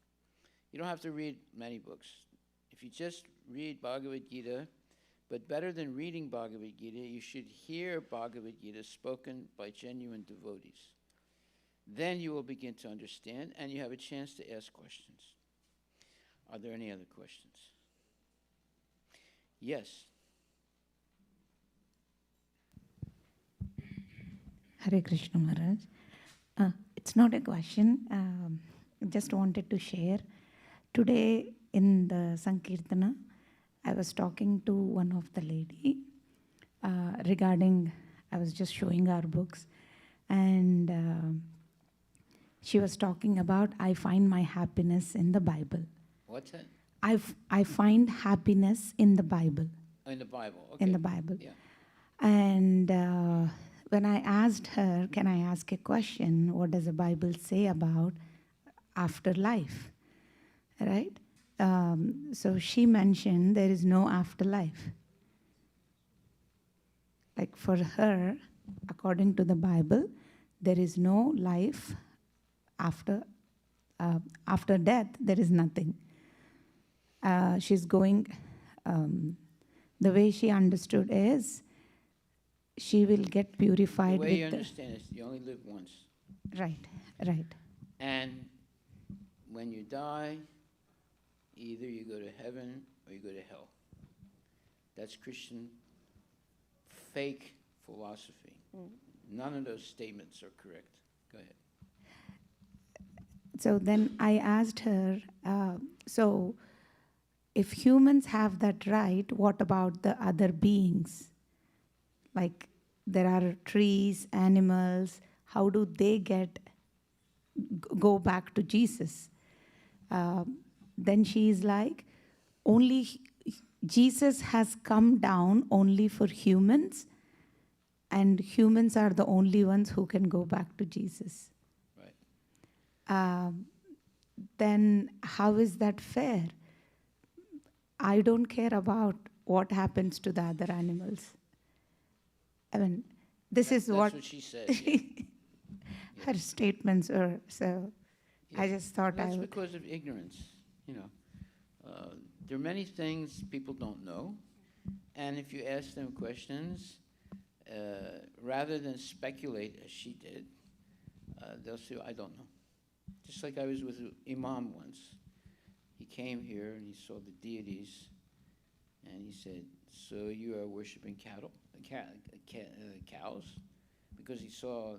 You don't have to read many books. If you just read Bhagavad Gita, but better than reading Bhagavad Gita, you should hear Bhagavad Gita spoken by genuine devotees. Then you will begin to understand, and you have a chance to ask questions. Are there any other questions? Yes. Hare Krishna Maharaj. It's not a question. Just wanted to share. Today in the Sankirtana, I was talking to one of the lady regarding, I was just showing our books, and she was talking about, I find my happiness in the Bible. What's that? I find happiness in the Bible. In the Bible. Okay. In the Bible. Yeah. And when I asked her, can I ask a question? What does the Bible say about afterlife? Right? So she mentioned there is no afterlife. Like for her, according to the Bible, there is no life after death. There is nothing. She's going. The way she understood is, she will get The purified way you with understand is you only live once. right, right, And when you die, either you go to heaven or you go to hell. That's Christian fake philosophy. None of those statements are correct. Go ahead. So then I asked her, so if humans have that right, what about the other beings? Like there are trees, animals, how do they go back to Jesus? Then she's like, only Jesus has come down only for humans, and humans are the only ones who can go back to Jesus. Right. Then how is that fair? I don't care about what happens to the other animals. I mean, this is That's what what she said. Yeah. her statements are. So I Yeah. just thought That's I would. because of ignorance. You know, there are many things people don't know, and if you ask them questions, rather than speculate as she did, they'll say, "I don't know." Just like I was with an imam once. He came here and he saw the deities, and he said, "So you are worshiping cows?" Because he saw,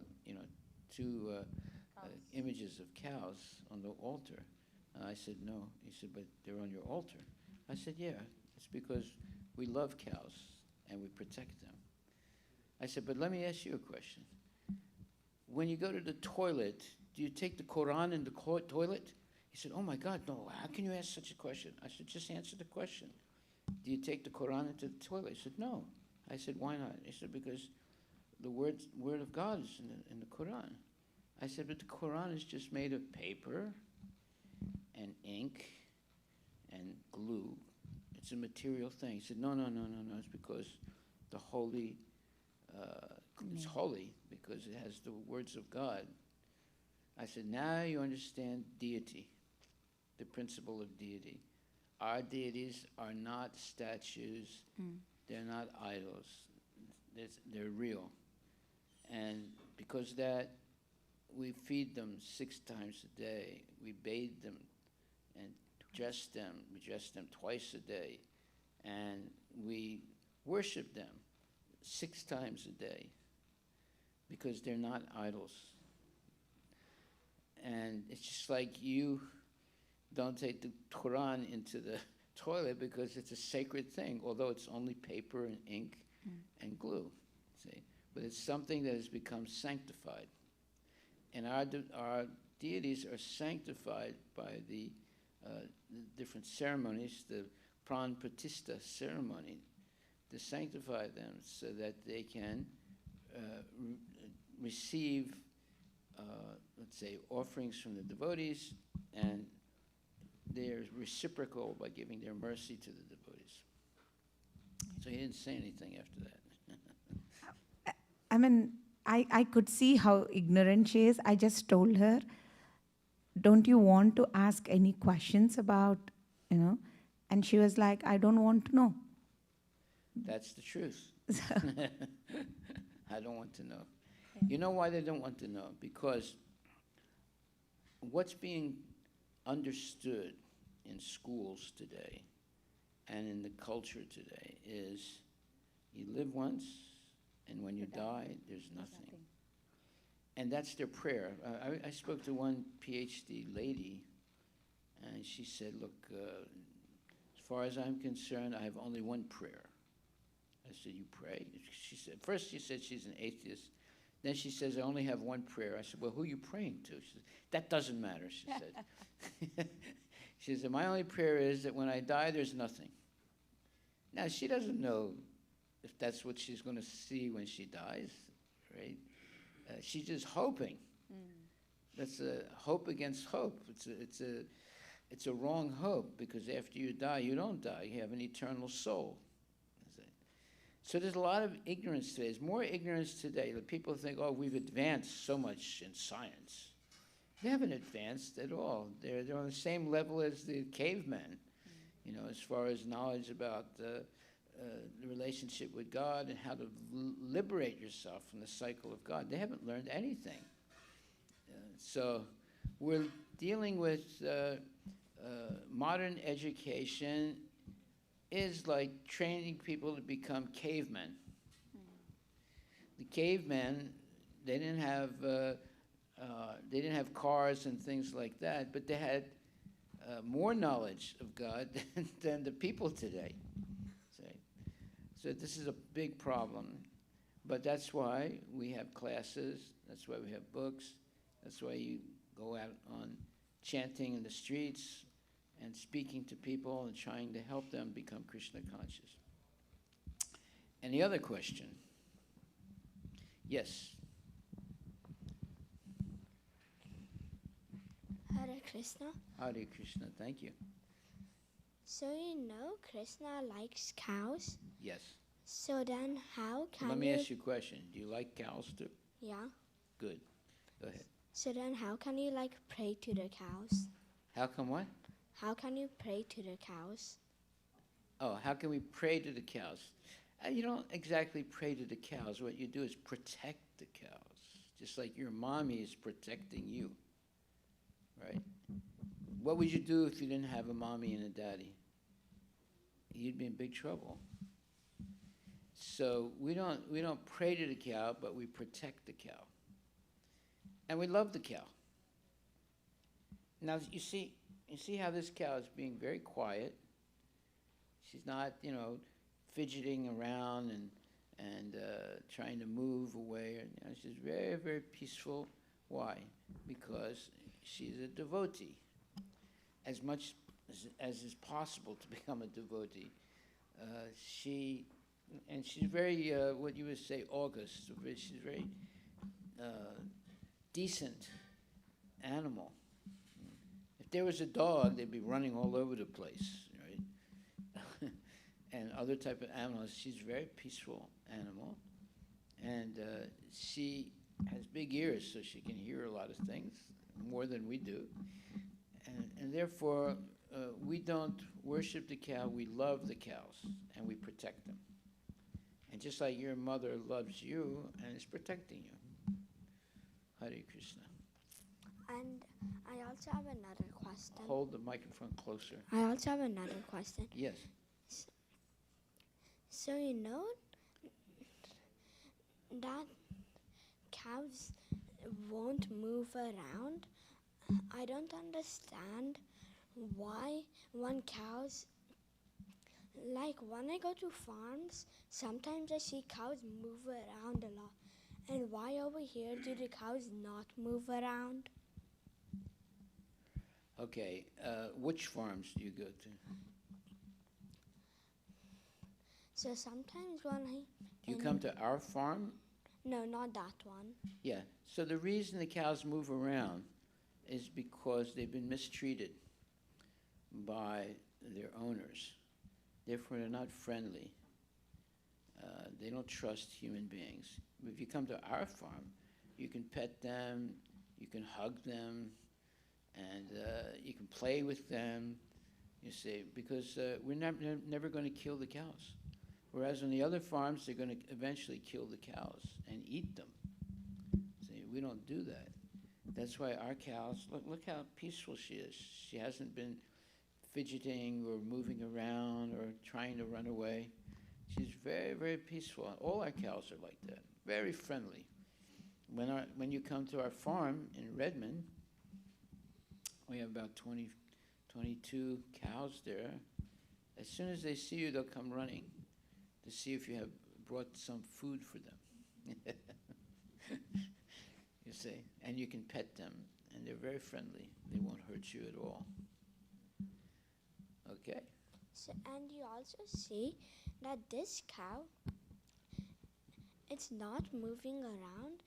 two images of cows on the altar. I said, "No." He said, "But they're on your altar." I said, "Yeah, it's because we love cows and we protect them." I said, "But let me ask you a question. When you go to the toilet, do you take the Quran in the toilet?" He said, "Oh my God, no, how can you ask such a question?" I said, "Just answer the question. Do you take the Quran into the toilet?" He said, "No." I said, "Why not?" He said, "Because the word of God is in the Quran." I said, "But the Quran is just made of paper and ink and glue. It's a material thing." He said, No. It's because the holy, it's holy because it has the words of God." I said, "Now you understand deity, the principle of deity. Our deities are not statues. They're not idols. They're real. And because of that, we feed them 6 times a day. We bathe them and dress them. We dress them twice a day. And we worship them 6 times a day because they're not idols. And it's just like you don't take the Quran into the toilet because it's a sacred thing, although it's only paper and ink and glue. See? But it's something that has become sanctified. And our deities are sanctified by the different ceremonies, the pran pratishtha ceremony, to sanctify them so that they can receive, let's say, offerings from the devotees, and they're reciprocal by giving their mercy to the devotees. So he didn't say anything after that. I mean, I could see how ignorant she is. I just told her, don't you want to ask any questions about, And she was like, I don't want to know. That's the truth. I don't want to know. You know why they don't want to know? Because what's being understood in schools today and in the culture today is you live once, and when you die, there's nothing. And that's their prayer. I spoke to one PhD lady, and she said, look, as far as I'm concerned, I have only one prayer. I said, you pray? She said, first she said she's an atheist. Then she says, I only have one prayer. I said, well, who are you praying to? She said, that doesn't matter, she said. She said, my only prayer is that when I die, there's nothing. Now, she doesn't know if that's what she's going to see when she dies, right? She's just hoping. That's a hope against hope. It's a wrong hope, because after you die, you don't die. You have an eternal soul. So there's a lot of ignorance today. There's more ignorance today. People think, oh, we've advanced so much in science. They haven't advanced at all. They're on the same level as the cavemen, as far as knowledge about the relationship with God and how to liberate yourself from the cycle of God. They haven't learned anything. So we're dealing with modern education is like training people to become cavemen. The cavemen, they didn't have cars and things like that, but they had more knowledge of God than the people today. So this is a big problem, but that's why we have classes. That's why we have books. That's why you go out on chanting in the streets and speaking to people and trying to help them become Krishna conscious. Any other question? Yes. Hare Krishna. Hare Krishna, thank you. So Krishna likes cows. Yes. So then how can Let me ask you a question. Do you like cows too? Yeah. Good. Go ahead. So then how can you pray to the cows? How come what? How can you pray to the cows? Oh, how can we pray to the cows? You don't exactly pray to the cows. What you do is protect the cows, just like your mommy is protecting you, right? What would you do if you didn't have a mommy and a daddy? You'd be in big trouble. So we don't pray to the cow, but we protect the cow. And we love the cow. Now you see how this cow is being very quiet. She's not, fidgeting around and trying to move away. She's very, very peaceful. Why? Because she's a devotee. As much as is possible to become a devotee, she's very, what you would say, august. She's very decent animal. If there was a dog, they'd be running all over the place, right? And other type of animals. She's a very peaceful animal, and she has big ears, so she can hear a lot of things, more than we do. And therefore, we don't worship the cow, we love the cows, and we protect them. And just like your mother loves you and is protecting you. Hare Krishna. And I also have another question. Hold the microphone closer. I also have another question. Yes. So that cows won't move around. I don't understand why when cows, when I go to farms, sometimes I see cows move around a lot. And why over here do the cows not move around? Okay, which farms do you go to? So sometimes when Do you come to our farm? No, not that one. Yeah, so the reason the cows move around is because they've been mistreated by their owners. Therefore, they're not friendly. They don't trust human beings. If you come to our farm, you can pet them, you can hug them, and you can play with them, you see, because we're never going to kill the cows. Whereas on the other farms, they're going to eventually kill the cows and eat them. See, we don't do that. That's why our cows, look how peaceful she is. She hasn't been fidgeting or moving around or trying to run away. She's very, very peaceful. All our cows are like that, very friendly. When you come to our farm in Redmond, we have about 22 cows there. As soon as they see you, they'll come running to see if you have brought some food for them. You see, and you can pet them, and they're very friendly. They won't hurt you at all. Okay? So, and you also see that this cow it's not moving around,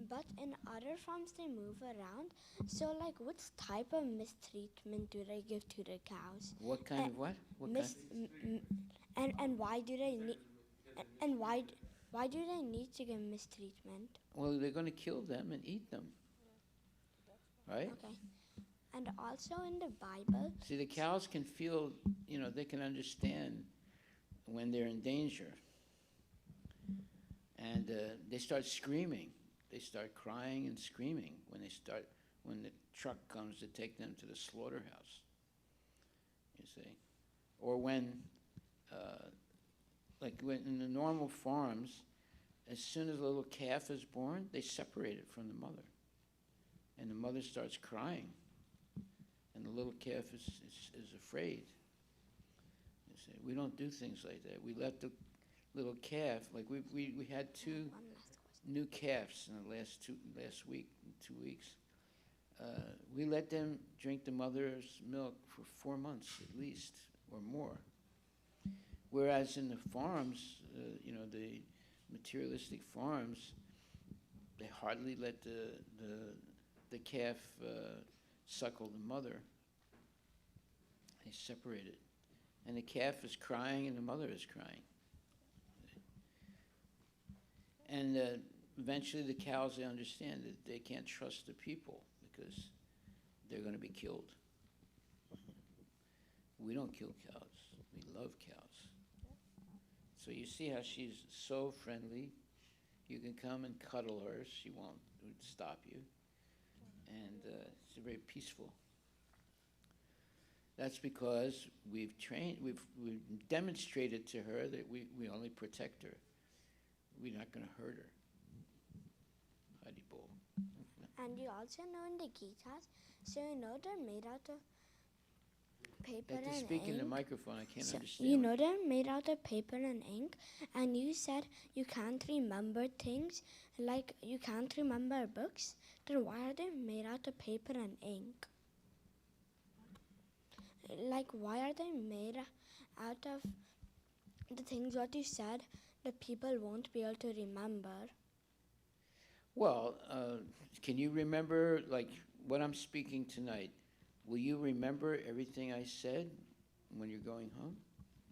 but in other farms they move around. So, like, what type of mistreatment do they give to the cows? What kind of what? What kind? And why do they need and why do they need to give mistreatment? Well, they're going to kill them and eat them, right? Okay. And also in the Bible, See, the cows can feel, they can understand when they're in danger. And they start screaming. They start crying and screaming when the truck comes to take them to the slaughterhouse, you see. Or when in the normal farms, as soon as a little calf is born, they separate it from the mother. And the mother starts crying. And the little calf is afraid. You see, we don't do things like that. We let the little calf, like we had two one last question. new calves in the last 2 weeks. We let them drink the mother's milk for 4 months at least, or more. Whereas in the farms, the materialistic farms, they hardly let the calf suckle the mother. They separate it. And the calf is crying and the mother is crying. And eventually the cows, they understand that they can't trust the people because they're going to be killed. We don't kill cows. We love cows. So you see how she's so friendly. You can come and cuddle her. She won't stop you. And it's very peaceful. That's because we've demonstrated to her that we only protect her. We're not going to hurt her. Haribol. And you also know in the Gitas, so you know they're made out of paper Have to and speak ink. in the microphone. I can't So understand. you know they're made out of paper and ink, and you said you can't remember things, like you can't remember books. Then why are they made out of paper and ink? Like, why are they made out of the things what you said that people won't be able to remember? Well, can you remember, like, what I'm speaking tonight? Will you remember everything I said when you're going home?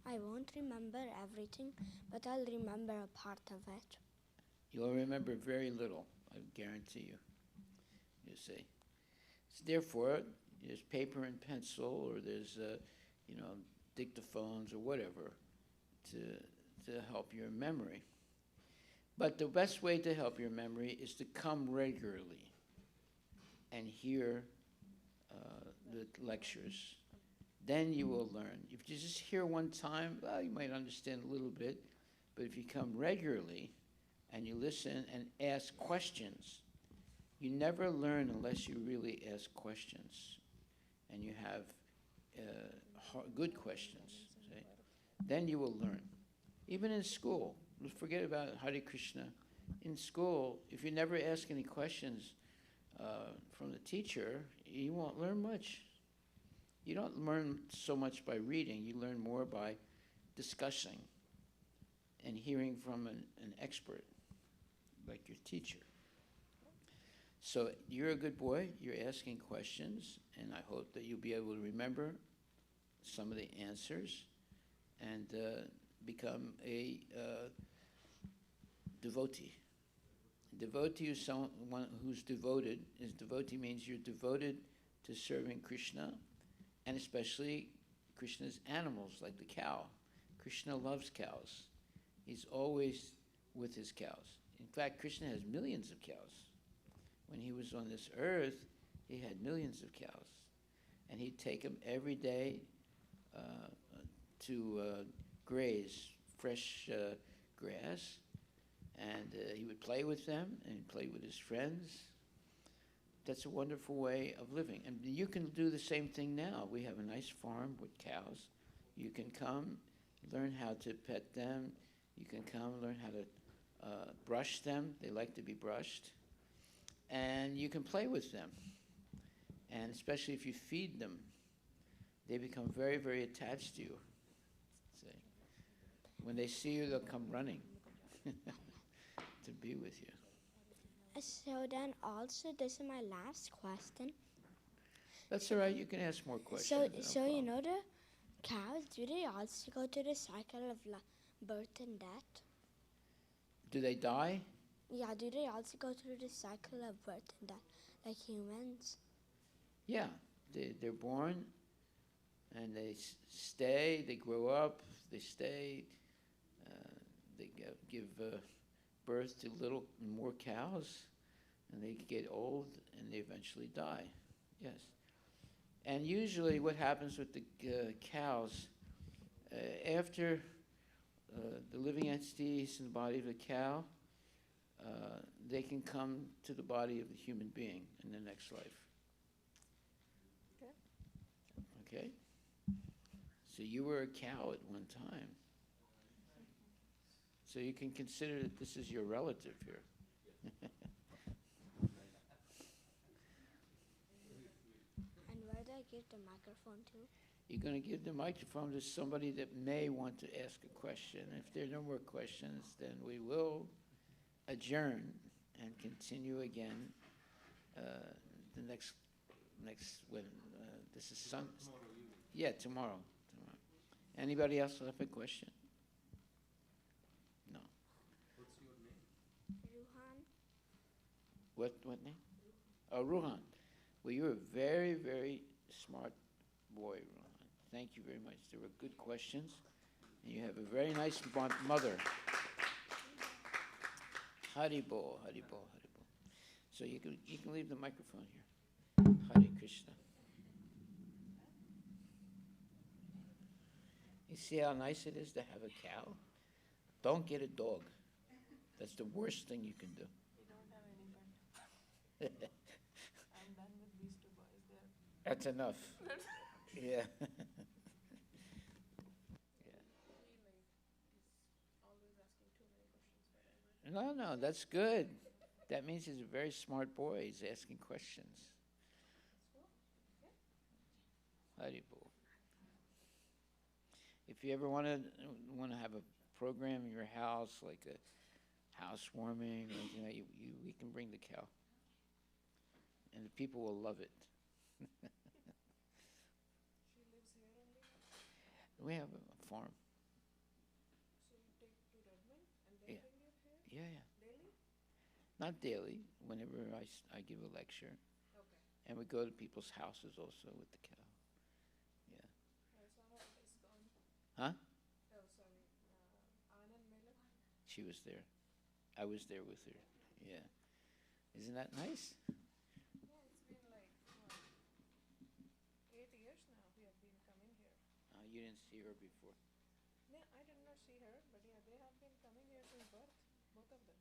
I won't remember everything, but I'll remember a part of it. You'll remember very little, I guarantee you. You see. So therefore, there's paper and pencil, or there's, dictaphones or whatever to help your memory. But the best way to help your memory is to come regularly and hear the lectures. Then you will learn. If you just hear one time, well, you might understand a little bit. But if you come regularly and you listen and ask questions, you never learn unless you really ask questions and you have good questions. See? Then you will learn. Even in school, forget about Hare Krishna. In school, if you never ask any questions from the teacher, you won't learn much. You don't learn so much by reading. You learn more by discussing and hearing from an expert, like your teacher. So you're a good boy. You're asking questions, and I hope that you'll be able to remember some of the answers and become a devotee. Devotee is someone who's devoted. Devotee means you're devoted to serving Krishna, and especially Krishna's animals, like the cow. Krishna loves cows. He's always with his cows. In fact, Krishna has millions of cows. When he was on this earth, he had millions of cows. And he'd take them every day to graze fresh grass. And he would play with them, and he'd play with his friends. That's a wonderful way of living. And you can do the same thing now. We have a nice farm with cows. You can come, learn how to pet them. You can come, learn how to brush them. They like to be brushed. And you can play with them. And especially if you feed them, they become very, very attached to you. See? When they see you, they'll come running to be with you. So then also, this is my last question. That's all right. You can ask more questions. So, no so you problem. know the cows, do they also go through the cycle of birth and death? Do they die? Yeah, do they also go through the cycle of birth and death like humans? Yeah, they're born, and they stay. They grow up. They stay. They give birth to more cows, and they get old, and they eventually die. Yes. And usually, what happens with the cows after the living entities in the body of the cow, they can come to the body of the human being in the next life. Okay? So you were a cow at one time. So you can consider that this is your relative here. And where do I give the microphone to? You're going to give the microphone to somebody that may want to ask a question. If there are no more questions, then we will adjourn and continue again the next when this is Sun. Yeah, tomorrow. Anybody else have a question? No. Ruhan? What name? Oh, Ruhan. Well, you're a very, very smart boy, Ruhan. Thank you very much. They were good questions, and you have a very nice mother. Haribol, Haribol, Haribol. So you can leave the microphone here. Hare Krishna. You see how nice it is to have a cow? Don't get a dog. That's the worst thing you can do. We don't have any pet. I'm done with these two boys there. That's enough. Yeah. Always asking too many questions, but No, that's good. That means he's a very smart boy. He's asking questions. Haribol. If you ever want to have a program in your house, like a housewarming, or anything like we can bring the cow, and the people will love it. she lives here only. We have a farm. So you take to Redmond and Yeah. then bring it here Yeah. daily? Not daily. Whenever I give a lecture, Okay. and we go to people's houses also with the cow. Yeah. I saw her is gone. Huh? Oh, sorry. Anand Mela. She was there. I was there with her. Yeah. Isn't that nice? Yeah, it's been like, what, 8 years now we have been coming here. You didn't see her before. Yeah, I did not see her, but yeah, they have been coming here since birth, both of them.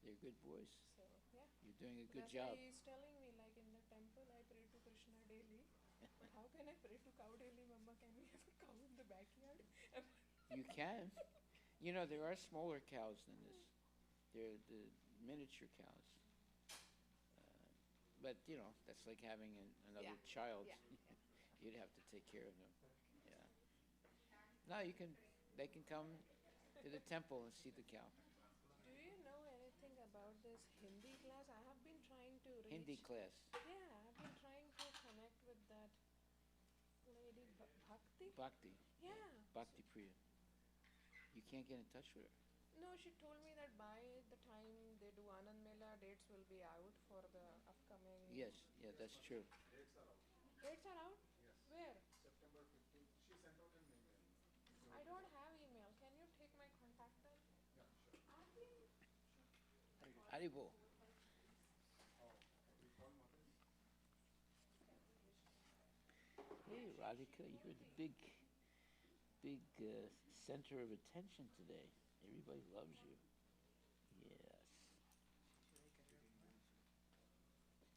They're good boys. So, yeah. You're doing a good That's job. why he's telling me, like in the temple, I pray to Krishna daily. But how can I pray to cow daily, Mama? Can we have a cow in the backyard? You can. You know, there are smaller cows than this. They're the miniature cows. But, you know, that's like having another Yeah. child. Yeah. You'd have to take care of them. Yeah. No, they can come to the temple and see the cow. Do you know anything about this Hindi class? I have been trying to reach. Hindi class. Yeah, I've been trying to connect with that lady Bhakti. Bhakti. Yeah. Bhakti Priya. You can't get in touch with her. No, she told me that by the time they do Anand Mela, dates will be out for the upcoming. Yes, yeah, that's true. Dates are out? Yes. Where? September 15th. She sent out an email. I don't have email. Can you take my contact then? Haribol. Hey, Radhika, you're the big center of attention today. Everybody loves you. Yes.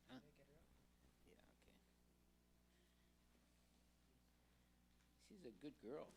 Huh? Yeah, okay. She's a good girl.